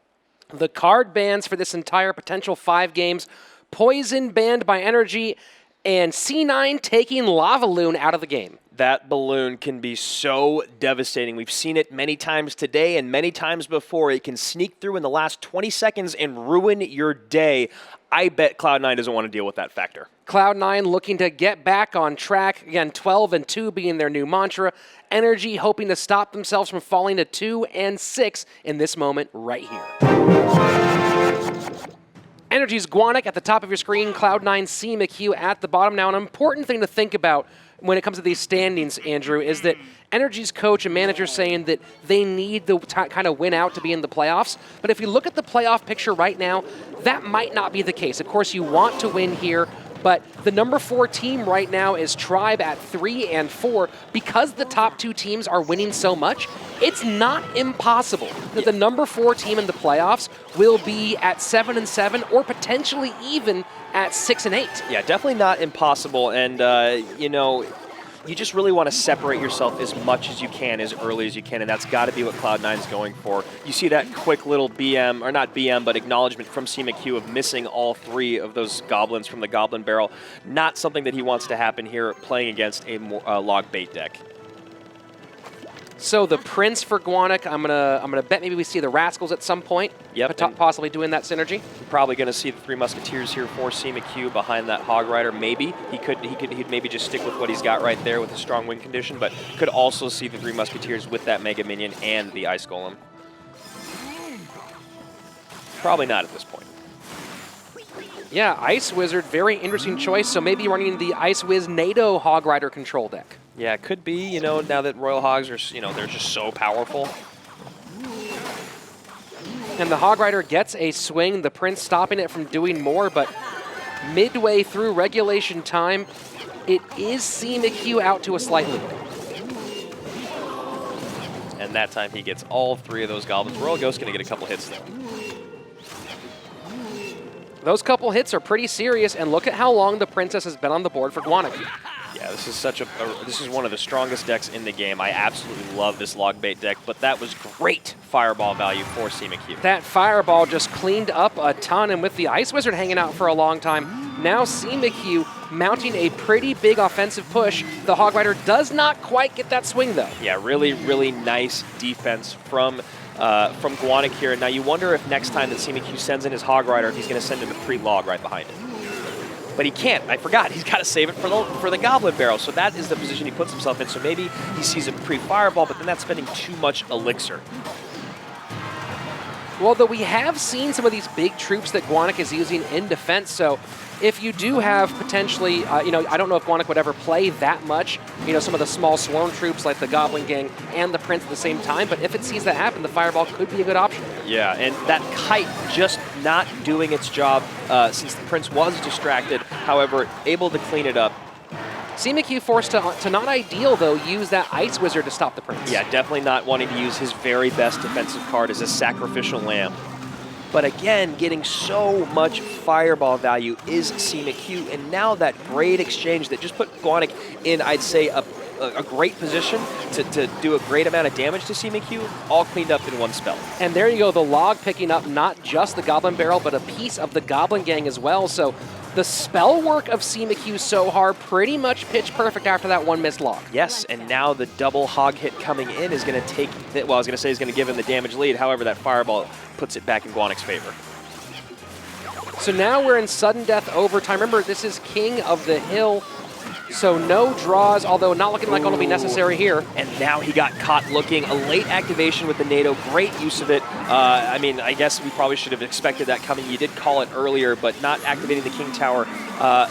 The card bans for this entire potential 5 games, Poison banned by NRG, and C9 taking Lava Loon out of the game. That balloon can be so devastating. We've seen it many times today and many times before. It can sneak through in the last 20 seconds and ruin your day. I bet Cloud9 doesn't want to deal with that factor. Cloud9 looking to get back on track. Again, 12-2 being their new mantra. NRG hoping to stop themselves from falling to 2-6 in this moment right here. NRG's Guanic at the top of your screen, Cloud9 CMQ at the bottom. Now, an important thing to think about when it comes to these standings, Andrew, is that NRG's coach and manager saying that they need the kind of win out to be in the playoffs. But if you look at the playoff picture right now, that might not be the case. Of course, you want to win here, but the number 4 team right now is Tribe at 3 and 4. Because the top 2 teams are winning so much, it's not impossible that the number 4 team in the playoffs will be at 7 and 7 or potentially even at 6 and 8. Yeah, definitely not impossible. And, you know, you just really want to separate yourself as much as you can, as early as you can, and that's got to be what Cloud9 is going for. You see that quick little BM, or not BM, but acknowledgement from CMQ of missing all 3 of those goblins from the Goblin Barrel. Not something that he wants to happen here playing against a log bait deck. So the Prince for Guanic, I'm gonna bet maybe we see the Rascals at some point. Yep, possibly doing that synergy. You're probably going to see the 3 Musketeers here for CMQ behind that Hog Rider. Maybe he'd maybe just stick with what he's got right there with a strong win condition, but could also see the 3 Musketeers with that Mega Minion and the Ice Golem. Probably not at this point. Yeah, Ice Wizard, very interesting choice. So maybe running the Ice Wiz NATO Hog Rider control deck. Yeah, it could be, you know, now that Royal Hogs are, you know, they're just so powerful. And the Hog Rider gets a swing, the Prince stopping it from doing more, but midway through regulation time, it is CMQ out to a slight lead. And that time he gets all 3 of those goblins. Royal Ghost's going to get a couple hits, though. Those couple hits are pretty serious, and look at how long the Princess has been on the board for Guanic. Yeah, this is this is one of the strongest decks in the game. I absolutely love this log bait deck, but that was great fireball value for CMQ. That fireball just cleaned up a ton, and with the Ice Wizard hanging out for a long time, now CMQ mounting a pretty big offensive push. The Hog Rider does not quite get that swing, though. Yeah, really, really nice defense from Guanic here. Now you wonder if next time that CMQ sends in his Hog Rider, if he's going to send in a pre-log right behind it. But he can't. I forgot. He's got to save it for the Goblin Barrel. So that is the position he puts himself in. So maybe he sees a pre-fireball, but then that's spending too much elixir. Well, though we have seen some of these big troops that Guanic is using in defense, so if you do have potentially, you know, I don't know if Guanic would ever play that much, you know, some of the small swarm troops like the Goblin Gang and the Prince at the same time, but if it sees that happen, the Fireball could be a good option. Yeah, and that Kite just not doing its job since the Prince was distracted, however, able to clean it up. CMQ forced to not ideal, though, use that Ice Wizard to stop the Prince. Yeah, definitely not wanting to use his very best defensive card as a sacrificial lamb. But again, getting so much fireball value is CMQ, and now that great exchange that just put Guanic in, I'd say, a great position to do a great amount of damage to CMQ, all cleaned up in one spell. And there you go, the log picking up not just the Goblin Barrel, but a piece of the Goblin Gang as well. So the spell work of CMQ so hard pretty much pitch perfect after that one missed log. Yes, and now the double hog hit coming in is going to take, well, I was going to say he's going to give him the damage lead. However, that fireball puts it back in Guanic's favor. So now we're in sudden death overtime. Remember, this is King of the Hill, so no draws, although not looking like it'll be necessary here. And now he got caught looking. A late activation with the NATO, great use of it. I mean, I guess we probably should have expected that coming. You did call it earlier, but not activating the King Tower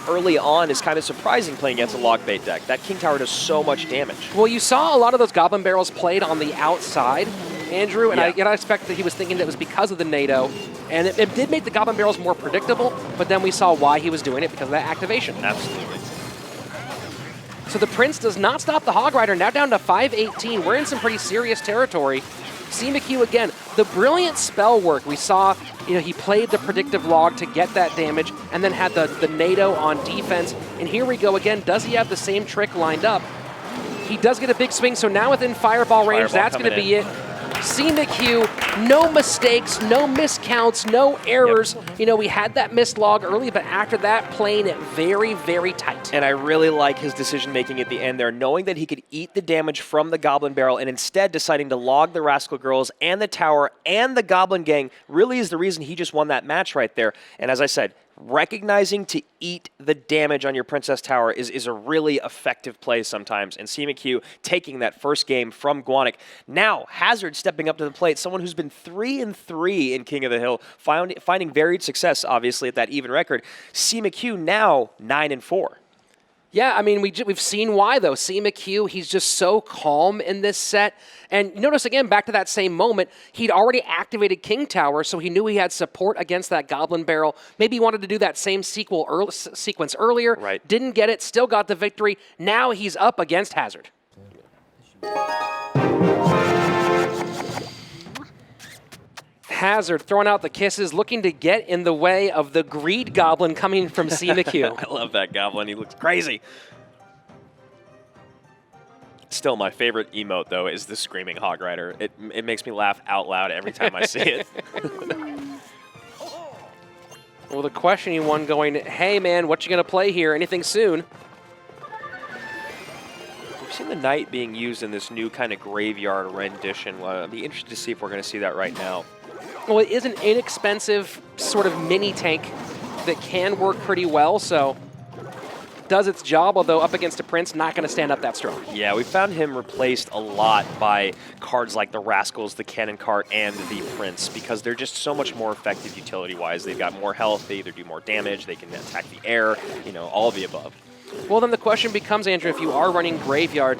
early on is kind of surprising playing against a log bait deck. That King Tower does so much damage. Well, you saw a lot of those Goblin Barrels played on the outside, Andrew, and yeah. I expect that he was thinking that it was because of the NATO, and it did make the Goblin Barrels more predictable, but then we saw why he was doing it because of that activation. Absolutely. So the Prince does not stop the Hog Rider, now down to 518. We're in some pretty serious territory. CMQ again, the brilliant spell work. We saw, you know, he played the predictive log to get that damage and then had the NATO on defense. And here we go again. Does he have the same trick lined up? He does get a big swing, so now within fireball range, that's going to be it. CMQ, no mistakes, no miscounts, no errors. Yep. You know, we had that missed log early, but after that, playing it very, very tight. And I really like his decision-making at the end there, knowing that he could eat the damage from the Goblin Barrel and instead deciding to log the Rascal Girls and the Tower and the Goblin Gang really is the reason he just won that match right there. And as I said, recognizing to eat the damage on your Princess Tower is a really effective play sometimes, and CMQ taking that first game from Guanic. Now, Hazard stepping up to the plate, someone who's been 3-3 in King of the Hill, finding varied success, obviously, at that even record. CMQ now 9-4. Yeah, I mean, we've seen why, though. CMQ, he's just so calm in this set. And notice, again, back to that same moment, he'd already activated King Tower, so he knew he had support against that Goblin Barrel. Maybe he wanted to do that same sequence earlier. Right. Didn't get it, still got the victory. Now he's up against Hazard. Hazard throwing out the kisses, looking to get in the way of the Greed Goblin coming from CMQ. I love that Goblin. He looks crazy. Still, my favorite emote, though, is the Screaming Hog Rider. It makes me laugh out loud every time I see it. Well, the questioning one going, hey, man, what you going to play here? Anything soon? We've seen the Knight being used in this new kind of graveyard rendition. I'll be interested to see if we're going to see that right now. Well, it is an inexpensive sort of mini tank that can work pretty well, so does its job, although up against a Prince, not going to stand up that strong. Yeah, we found him replaced a lot by cards like the Rascals, the Cannon Cart, and the Prince, because they're just so much more effective utility-wise. They've got more health, they either do more damage, they can attack the air, you know, all of the above. Well, then the question becomes, Andrew, if you are running Graveyard,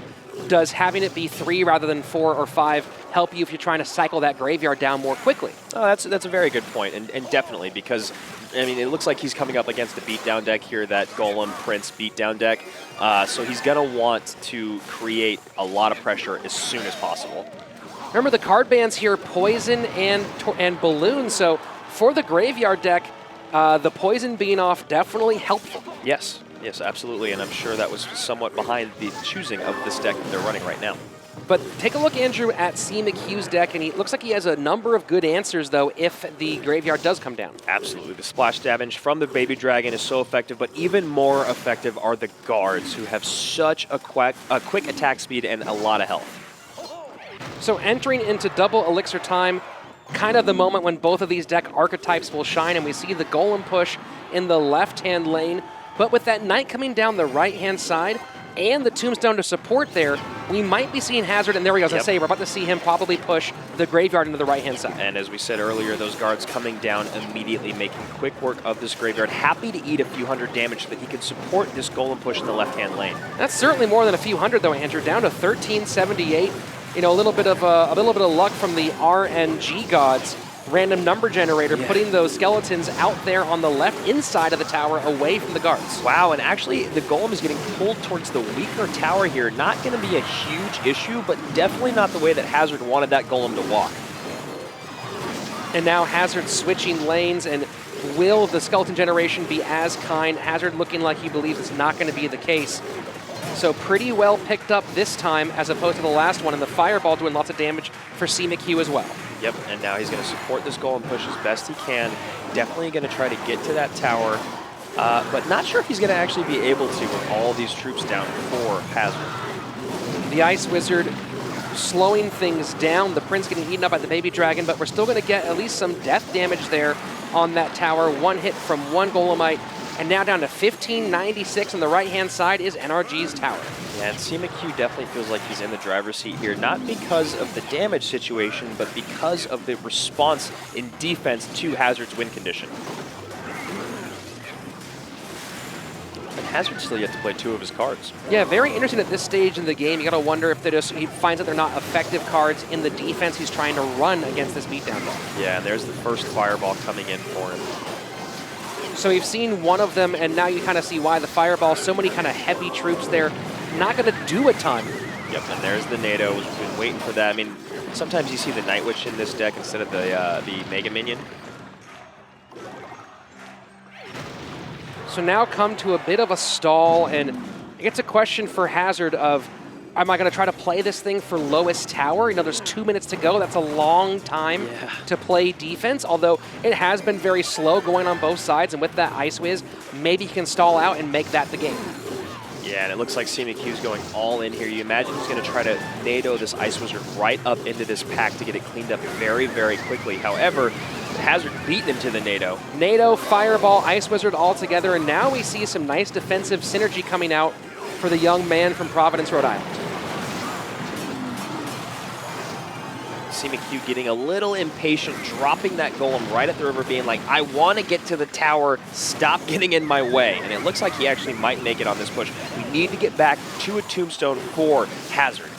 does having it be 3 rather than 4 or 5 help you if you're trying to cycle that Graveyard down more quickly? Oh, that's a very good point, and definitely, because, I mean, it looks like he's coming up against the beatdown deck here, that Golem Prince beatdown deck, so he's going to want to create a lot of pressure as soon as possible. Remember, the card bans here, Poison and Balloon, so for the Graveyard deck, the Poison being off definitely helpful. Yes. Yes, absolutely, and I'm sure that was somewhat behind the choosing of this deck that they're running right now. But take a look, Andrew, at CMQ's deck, and he looks like he has a number of good answers, though, if the Graveyard does come down. Absolutely. The splash damage from the Baby Dragon is so effective, but even more effective are the guards, who have such a quick attack speed and a lot of health. So entering into double elixir time, kind of the moment when both of these deck archetypes will shine, and we see the Golem push in the left-hand lane. But with that Knight coming down the right-hand side and the Tombstone to support there, we might be seeing Hazard, and there we go, as I say, we're about to see him probably push the Graveyard into the right-hand side. And as we said earlier, those guards coming down immediately, making quick work of this Graveyard, happy to eat a few hundred damage so that he can support this Golem push in the left-hand lane. That's certainly more than a few hundred, though, Andrew, down to 1378. You know, a little bit of luck from the RNG gods. Random number generator, putting those skeletons out there on the left inside of the tower away from the guards. Wow, and actually the Golem is getting pulled towards the weaker tower here. Not going to be a huge issue, but definitely not the way that Hazard wanted that Golem to walk. And now Hazard switching lanes, and will the skeleton generation be as kind? Hazard looking like he believes it's not going to be the case. So pretty well picked up this time as opposed to the last one, and the Fireball doing lots of damage for CMQ as well. Yep, and now he's going to support this Golem push as best he can. Definitely going to try to get to that tower, but not sure if he's going to actually be able to with all these troops down for Hazard. The Ice Wizard slowing things down. The Prince getting eaten up by the Baby Dragon, but we're still going to get at least some death damage there on that tower. One hit from one Golemite. And now down to 1596 on the right-hand side is NRG's tower. Yeah, and CMQ definitely feels like he's in the driver's seat here, not because of the damage situation, but because of the response in defense to Hazard's win condition. And Hazard still yet to play 2 of his cards. Yeah, very interesting at this stage in the game. You got to wonder if he finds that they're not effective cards in the defense he's trying to run against this beatdown deck. Yeah, and there's the first Fireball coming in for him. So we've seen one of them, and now you kind of see why the Fireball, so many kind of heavy troops there, not going to do a ton. Yep, and there's the NATO. We've been waiting for that. I mean, sometimes you see the Night Witch in this deck instead of the Mega Minion. So now come to a bit of a stall, and it's a question for Hazard of, am I going to try to play this thing for lowest tower? You know, there's 2 minutes to go. That's a long time to play defense, although it has been very slow going on both sides, and with that Ice Wiz, maybe he can stall out and make that the game. Yeah, and it looks like CMQ's going all in here. You imagine he's going to try to NATO this Ice Wizard right up into this pack to get it cleaned up very, very quickly. However, Hazard beat him to the NATO. NATO, Fireball, Ice Wizard all together, and now we see some nice defensive synergy coming out for the young man from Providence, Rhode Island. And there's the first Fireball coming in for him. So now come to a bit of a stall, and it's a question for Hazard of, am I going to try to play this thing for lowest tower? You know, there's 2 minutes to go. That's a long time to play defense. So maybe he can stall out and make that the game. CMQ getting a little impatient, dropping that golem right at the river, being like, I want to get to the tower, stop getting in my way. And it looks like he actually might make it on this push. We need to get back to a tombstone for Hazard.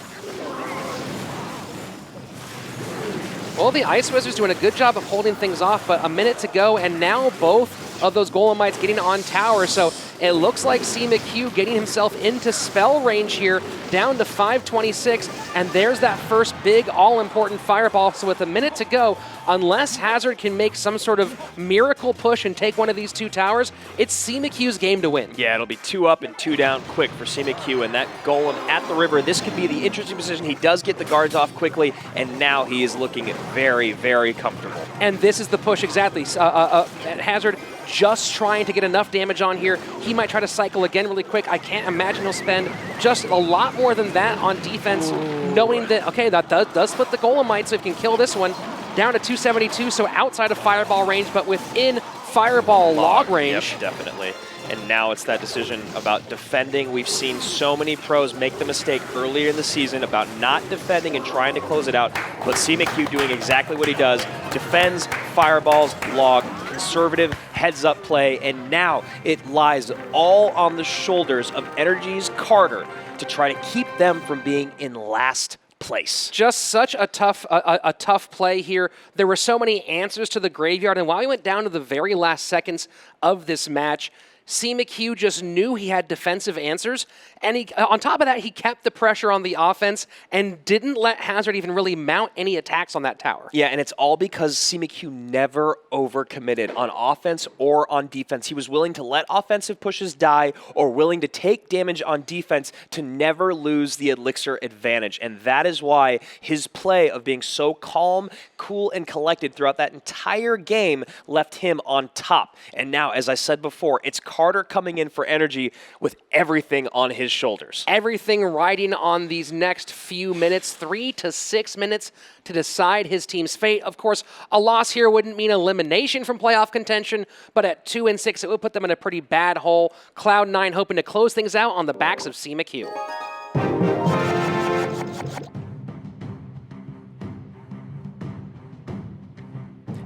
Well, the Ice Wizards doing a good job of holding things off, but a minute to go, and now both of those Golemites getting on tower. So it looks like CMQ getting himself into spell range here, down to 526, and there's that first big all-important fireball. So with a minute to go, unless Hazard can make some sort of miracle push and take one of these 2 towers, it's CMQ's game to win. Yeah, it'll be 2 up and 2 down quick for CMQ, and that golem at the river. This could be the interesting position. He does get the guards off quickly, and now he is looking very, very comfortable. And this is the push exactly. Hazard just trying to get enough damage on here. He might try to cycle again really quick. I can't imagine he'll spend just a lot more than that on defense, knowing that, okay, that does split the Golemite, so if he can kill this one, down to 272, so outside of fireball range, but within fireball log range. Yep, definitely. And now it's that decision about defending. We've seen so many pros make the mistake earlier in the season about not defending and trying to close it out. But CMQ doing exactly what he does. Defends, fireballs, log, conservative heads-up play, and now it lies all on the shoulders of NRG's Carter to try to keep them from being in last place. Just such a tough play here. There were so many answers to the graveyard, and while we went down to the very last seconds of this match, CMQ just knew he had defensive answers, and he, on top of that, he kept the pressure on the offense and didn't let Hazard even really mount any attacks on that tower. Yeah, and it's all because CMQ never overcommitted on offense or on defense. He was willing to let offensive pushes die or willing to take damage on defense to never lose the elixir advantage, and that is why his play of being so calm, cool, and collected throughout that entire game left him on top. And now, as I said before, it's Carter coming in for NRG with everything on his shoulders. Everything riding on these next few minutes, 3 to 6 minutes to decide his team's fate. Of course, a loss here wouldn't mean elimination from playoff contention, but at 2 and 6, it would put them in a pretty bad hole. Cloud9 hoping to close things out on the backs of CMQ.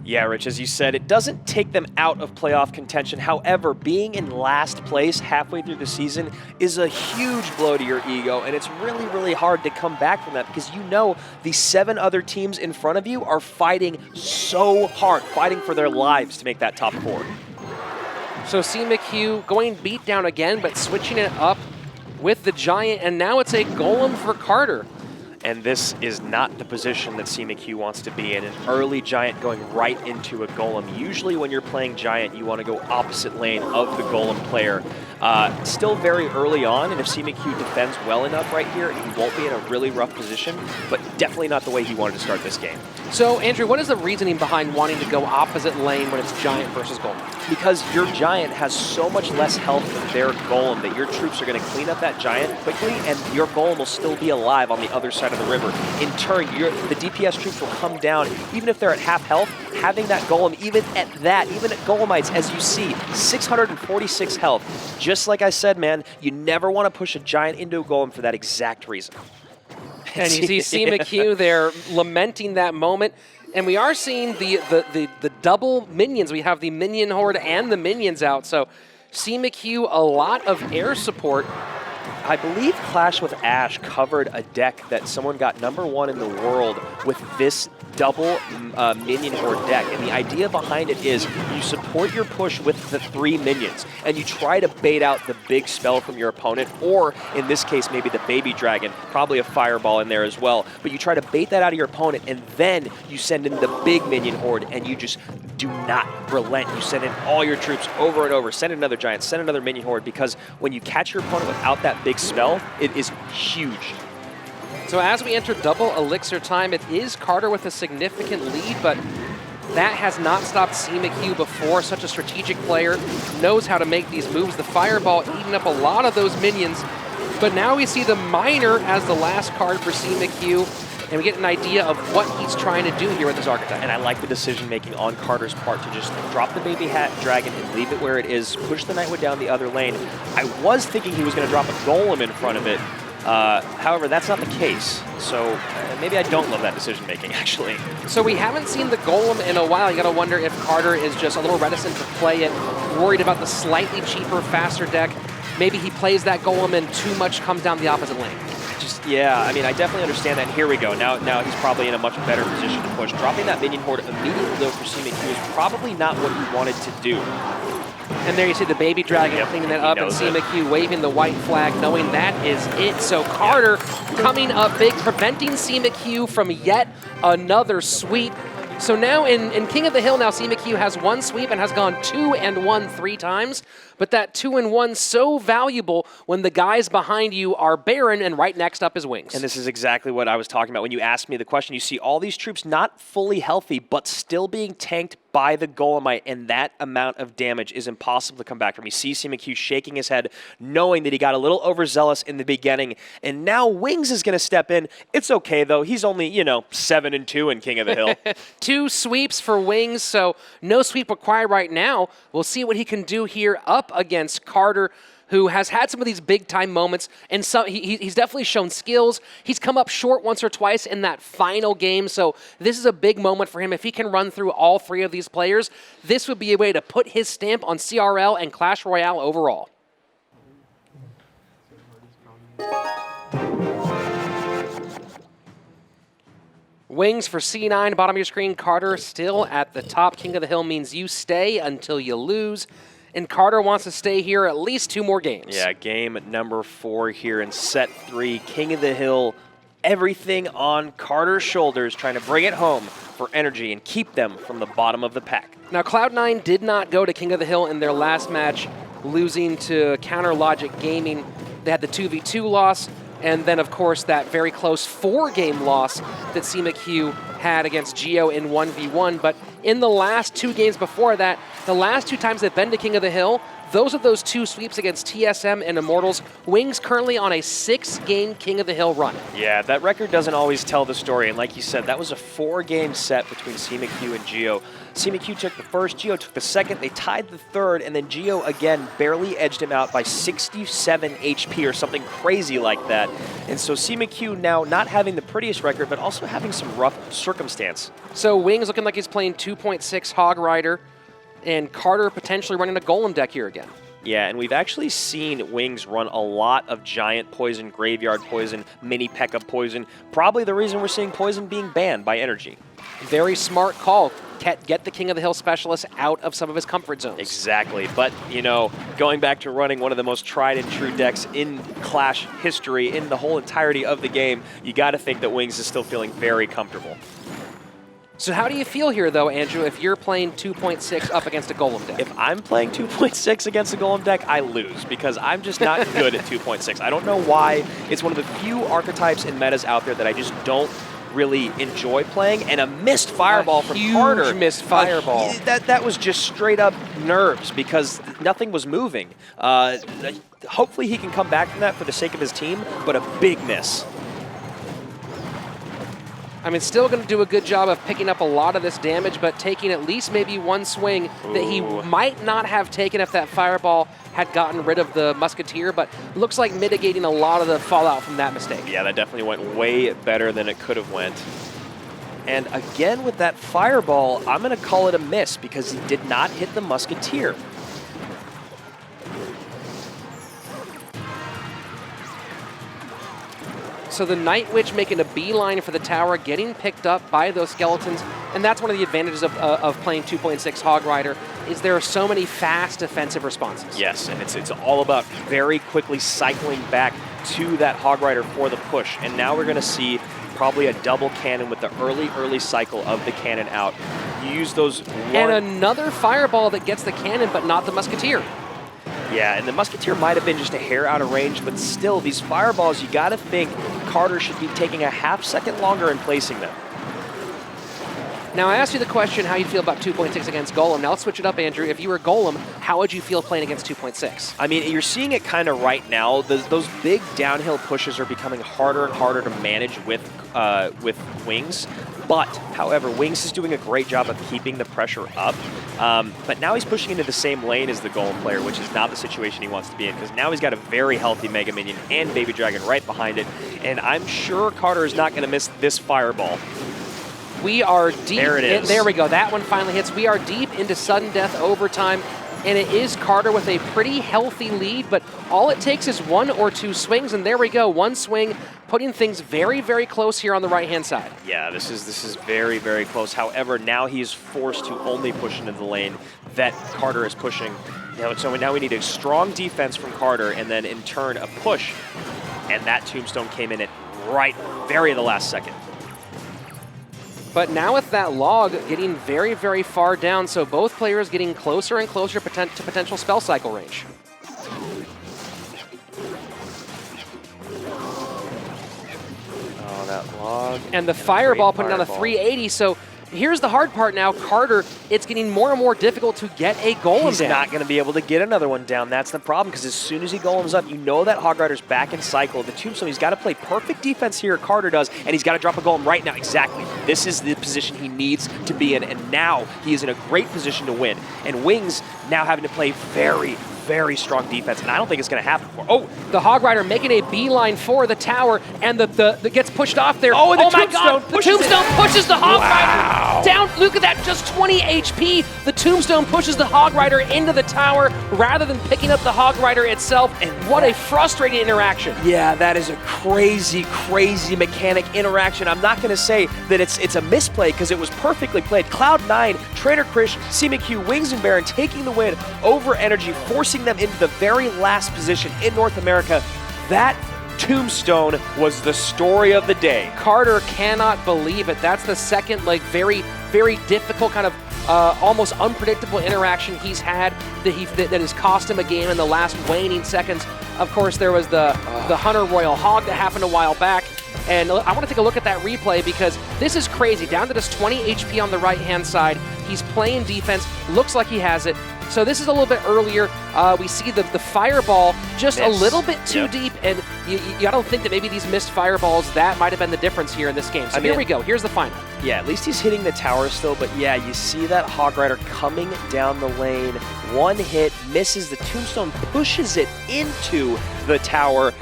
Yeah, Rich, as you said, it doesn't take them out of playoff contention. However, being in last place halfway through the season is a huge blow to your ego, and it's really, really hard to come back from that because you know the 7 other teams in front of you are fighting so hard, fighting for their lives to make that top 4. So CMQ going beat down again, but switching it up with the Giant, and now it's a Golem for Carter. And this is not the position that CMQ wants to be in. An early Giant going right into a Golem. Usually when you're playing Giant, you want to go opposite lane of the Golem player. Still very early on, and if CMQ defends well enough right here, he won't be in a really rough position, but definitely not the way he wanted to start this game. So, Andrew, what is the reasoning behind wanting to go opposite lane when it's Giant versus Golem? Because your Giant has so much less health than their Golem that your troops are going to clean up that Giant quickly, and your Golem will still be alive on the other side of the river. In turn, the DPS troops will come down, even if they're at half health, having that Golem, even at Golemites, as you see, 646 health. Just like I said, man, you never want to push a Giant into a Golem for that exact reason. And you see CMQ there lamenting that moment. And we are seeing the double minions. We have the minion horde and the minions out. So CMQ, a lot of air support. I believe Clash with Ash covered a deck that someone got #1 in the world with this double minion horde deck. And the idea behind it is you support your push with the 3 minions, and you try to bait out the big spell from your opponent, or in this case, maybe the baby dragon, probably a fireball in there as well. But you try to bait that out of your opponent, and then you send in the big minion horde, and you just do not relent. You send in all your troops over and over, send another Giant, send another minion horde, because when you catch your opponent without that big spell, it is huge. So as we enter double elixir time, it is Carter with a significant lead, but that has not stopped CMQ before. Such a strategic player, knows how to make these moves. The fireball eating up a lot of those minions, but now we see the miner as the last card for CMQ, and we get an idea of what he's trying to do here with his archetype. And I like the decision making on Carter's part to just drop the baby hat dragon and leave it where it is, push the Nightwood down the other lane. I was thinking he was going to drop a Golem in front of it, However, that's not the case. So maybe I don't love that decision making, actually. So we haven't seen the Golem in a while. You got to wonder if Carter is just a little reticent to play it, worried about the slightly cheaper, faster deck. Maybe he plays that Golem and too much comes down the opposite lane. Yeah, I mean, I definitely understand that. And here we go. Now he's probably in a much better position to push. Dropping that minion horde immediately, though, for CMQ is probably not what he wanted to do. And there you see the baby dragon cleaning that up, and CMQ waving the white flag, knowing that is it. So Carter coming up big, preventing CMQ from yet another sweep. So now in King of the Hill, now CMQ has one sweep and has gone 2-1 3 times. But that 2-1 so valuable when the guys behind you are Baron and right next up is Wings. And this is exactly what I was talking about when you asked me the question. You see all these troops not fully healthy, but still being tanked by the Golemite, and that amount of damage is impossible to come back from. You see CMQ shaking his head, knowing that he got a little overzealous in the beginning, and now Wings is going to step in. It's okay, though. He's only, 7-2 in King of the Hill. 2 sweeps for Wings, so no sweep required right now. We'll see what he can do here up against Carter, who has had some of these big-time moments, and he's definitely shown skills. He's come up short once or twice in that final game, so this is a big moment for him. If he can run through all 3 of these players, this would be a way to put his stamp on CRL and Clash Royale overall. Wings for C9, bottom of your screen. Carter still at the top. King of the Hill means you stay until you lose. And Carter wants to stay here at least 2 more games. Yeah, game number 4 here in set 3. King of the Hill, everything on Carter's shoulders, trying to bring it home for NRG and keep them from the bottom of the pack. Now, Cloud9 did not go to King of the Hill in their last match, losing to Counter Logic Gaming. They had the 2v2 loss, and then, of course, that very close 4-game loss that CMQ had against Geo in 1v1. But in the last 2 games before that, the last 2 times they've been to King of the Hill, those are those 2 sweeps against TSM and Immortals. Wings currently on a 6-game King of the Hill run. Yeah, that record doesn't always tell the story. And like you said, that was a 4-game set between CMQ and Geo. CMQ took the first, Geo took the second, they tied the third, and then Geo again barely edged him out by 67 HP or something crazy like that. And so CMQ now not having the prettiest record, but also having some rough circumstance. So Wings looking like he's playing 2.6 Hog Rider, and Carter potentially running a Golem deck here again. Yeah, and we've actually seen Wings run a lot of Giant Poison, Graveyard Poison, Mini P.E.K.K.A. Poison. Probably the reason we're seeing Poison being banned by NRG. Very smart call. Get the King of the Hill specialist out of some of his comfort zones. Exactly, but going back to running one of the most tried and true decks in Clash history, in the whole entirety of the game, you got to think that Wings is still feeling very comfortable. So how do you feel here, though, Andrew, if you're playing 2.6 up against a Golem deck? If I'm playing 2.6 against a Golem deck, I lose, because I'm just not good at 2.6. I don't know why. It's one of the few archetypes and metas out there that I just don't really enjoy playing, and a missed fireball from Carter. Huge missed fireball. That was just straight up nerves, because nothing was moving. Hopefully he can come back from that for the sake of his team, but a big miss. I mean, still going to do a good job of picking up a lot of this damage, but taking at least maybe one swing that he might not have taken if that fireball had gotten rid of the Musketeer, but looks like mitigating a lot of the fallout from that mistake. Yeah, that definitely went way better than it could have went. And again with that fireball, I'm going to call it a miss because he did not hit the Musketeer. So the Night Witch making a beeline for the tower, getting picked up by those skeletons, and that's one of the advantages of playing 2.6 Hog Rider, is there are so many fast defensive responses. Yes, and it's all about very quickly cycling back to that Hog Rider for the push. And now we're going to see probably a double cannon with the early cycle of the cannon out. You use those... And another fireball that gets the cannon, but not the Musketeer. Yeah, and the Musketeer might have been just a hair out of range, but still, these fireballs, you got to think Carter should be taking a half-second longer in placing them. Now, I asked you the question how you feel about 2.6 against Golem. Now, let's switch it up, Andrew. If you were Golem, how would you feel playing against 2.6? I mean, you're seeing it kind of right now. Those big downhill pushes are becoming harder and harder to manage with Wings. But, however, Wings is doing a great job of keeping the pressure up. But now he's pushing into the same lane as the Golem player, which is not the situation he wants to be in, because now he's got a very healthy Mega Minion and Baby Dragon right behind it, and I'm sure Carter is not going to miss this fireball. We are deep. There it is. There we go. That one finally hits. We are deep into sudden death overtime, and it is Carter with a pretty healthy lead, but all it takes is 1 or 2 swings, and there we go. 1 swing, putting things very, very close here on the right-hand side. Yeah, this is very, very close. However, now he's forced to only push into the lane that Carter is pushing. So now we need a strong defense from Carter, and then in turn a push, and that tombstone came in at very the last second. But now with that log getting very, very far down, so both players getting closer and closer to potential spell cycle range. Oh, that log. And the fireball putting down a 380, so here's the hard part now. Carter, it's getting more and more difficult to get a golem down. He's not going to be able to get another one down. That's the problem, because as soon as he golems up, you know that Hog Rider's back in cycle. The tombstone, he's got to play perfect defense here, Carter does, and he's got to drop a golem right now. Exactly. This is the position he needs to be in, and now he is in a great position to win. And Wings now having to play very, very strong defense, and I don't think it's going to happen for. Oh, the Hog Rider making a beeline for the tower, and the gets pushed off there. Oh, and the my God! The tombstone pushes the Hog Rider down. Look at that, just 20 HP. The tombstone pushes the Hog Rider into the tower rather than picking up the Hog Rider itself. And what a frustrating interaction. Yeah, that is a crazy, crazy mechanic interaction. I'm not going to say that it's a misplay, because it was perfectly played. Cloud9, Trader Krish, CMQ, Wings, and Baron taking the win over NRG, forcing them into the very last position in North America. That tombstone was the story of the day. Carter cannot believe it. That's the second, very, very difficult kind of almost unpredictable interaction he's had that has cost him a game in the last waning seconds. Of course, there was the Hunter Royal Hog that happened a while back. And I want to take a look at that replay, because this is crazy. Down to just 20 HP on the right-hand side. He's playing defense. Looks like he has it. So this is a little bit earlier. We see the fireball just a little bit too deep, and you don't think that maybe these missed fireballs, that might have been the difference here in this game. So here we go. Here's the final. Yeah, at least he's hitting the tower still, but yeah, you see that Hog Rider coming down the lane. One hit, misses the tombstone, pushes it into the tower.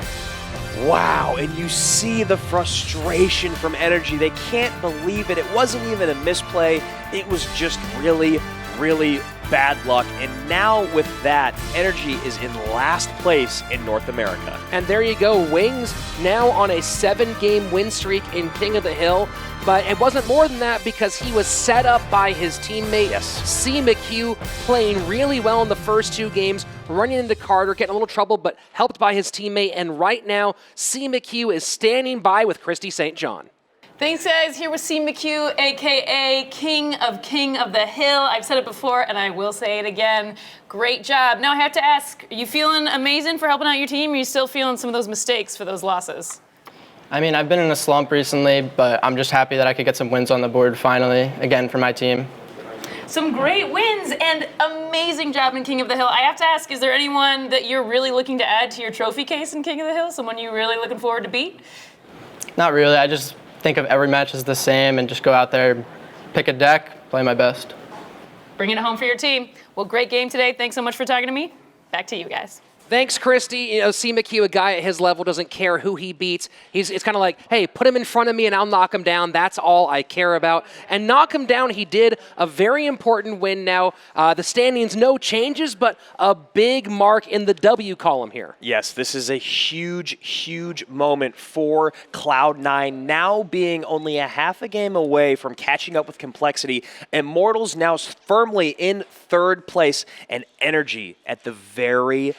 Wow, and you see the frustration from NRG. They can't believe it. It wasn't even a misplay. It was just really, really bad luck. And now with that, NRG is in last place in North America. And there you go. Wings now on a 7-game win streak in King of the Hill. But it wasn't more than that, because he was set up by his teammate, CMQ, playing really well in the first 2 games, running into Carter, getting a little trouble, but helped by his teammate. And right now, CMQ is standing by with Christy St. John. Thanks, guys. Here with CMQ, a.k.a. King of the Hill. I've said it before, and I will say it again. Great job. Now I have to ask, are you feeling amazing for helping out your team, or are you still feeling some of those mistakes for those losses? I mean, I've been in a slump recently, but I'm just happy that I could get some wins on the board finally, again, for my team. Some great wins and amazing job in King of the Hill. I have to ask, is there anyone that you're really looking to add to your trophy case in King of the Hill? Someone you're really looking forward to beat? Not really. I just think of every match as the same and just go out there, pick a deck, play my best. Bringing it home for your team. Well, great game today. Thanks so much for talking to me. Back to you guys. Thanks, Christy. CMQ, a guy at his level, doesn't care who he beats. It's kind of like, hey, put him in front of me and I'll knock him down. That's all I care about. And knock him down, he did. A very important win now. The standings, no changes, but a big mark in the W column here. Yes, this is a huge, huge moment for Cloud9, now being only a half a game away from catching up with Complexity. Immortals now firmly in 3rd place, and NRG at the very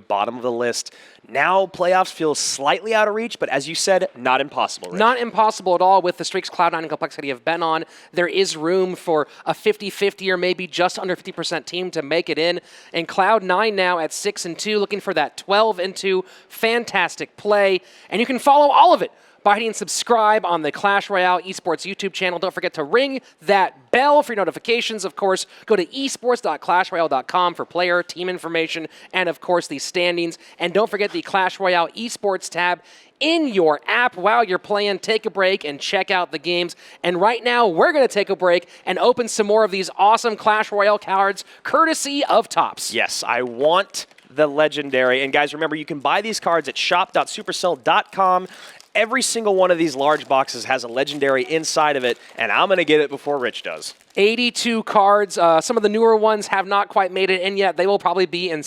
bottom of the list. Now playoffs feel slightly out of reach, but as you said, not impossible, Rich. Not impossible at all with the streaks Cloud9 and Complexity have been on. There is room for a 50-50 or maybe just under 50% team to make it in. And Cloud9 now at 6-2, looking for that 12-2. Fantastic play. And you can follow all of it by hitting subscribe on the Clash Royale Esports YouTube channel. Don't forget to ring that bell for your notifications. Of course, go to esports.clashroyale.com for player, team information, and of course the standings. And don't forget the Clash Royale Esports tab in your app while you're playing. Take a break and check out the games. And right now, we're going to take a break and open some more of these awesome Clash Royale cards, courtesy of Topps. Yes, I want the legendary. And guys, remember, you can buy these cards at shop.supercell.com. Every single one of these large boxes has a legendary inside of it, and I'm going to get it before Rich does. 82 cards. Some of the newer ones have not quite made it in yet. They will probably be in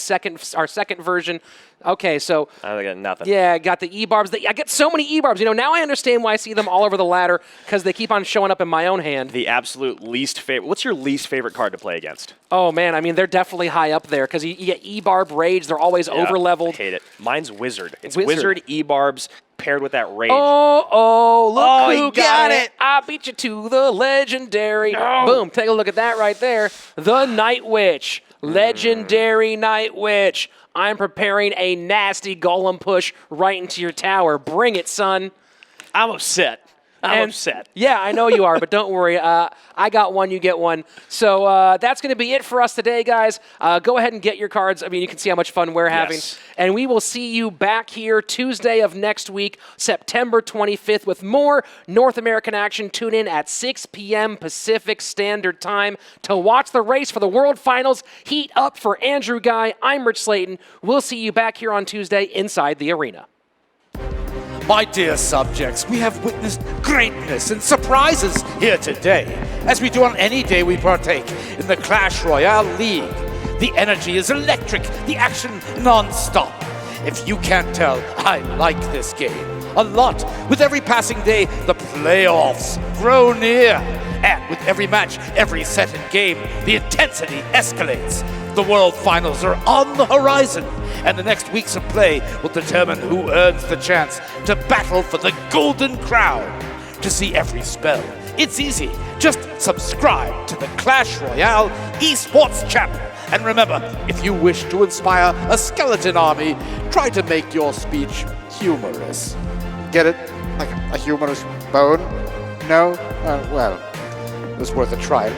our second version. Okay, so I got nothing. Yeah, got the E-barbs. I get so many E-barbs. You know, now I understand why I see them all over the ladder, because they keep on showing up in my own hand. The absolute least favorite. What's your least favorite card to play against? Oh man, I mean they're definitely high up there because you get E-barb Rage. They're always over-leveled. I hate it. Mine's Wizard. It's Wizard E-barbs paired with that Rage. Look who he got it. I beat you to the legendary. No. Boom, take a look at that right there. The Night Witch. Legendary Night Witch. I'm preparing a nasty golem push right into your tower. Bring it, son. I'm upset. I'm upset. Yeah, I know you are, but don't worry. I got one, you get one. So that's going to be it for us today, guys. Go ahead and get your cards. I mean, you can see how much fun we're having. Yes. And we will see you back here Tuesday of next week, September 25th, with more North American action. Tune in at 6 p.m. Pacific Standard Time to watch the race for the World Finals heat up for Andrew Guy. I'm Rich Slayton. We'll see you back here on Tuesday inside the arena. My dear subjects, we have witnessed greatness and surprises here today, as we do on any day we partake in the Clash Royale League. The energy is electric, the action non-stop. If you can't tell, I like this game a lot. With every passing day, the playoffs grow near. And with every match, every set and game, the intensity escalates. The World Finals are on the horizon, and the next weeks of play will determine who earns the chance to battle for the Golden Crown. To see every spell, it's easy. Just subscribe to the Clash Royale Esports channel. And remember, if you wish to inspire a skeleton army, try to make your speech humorous. Get it? Like a humorous bone? No? Well, it was worth a try.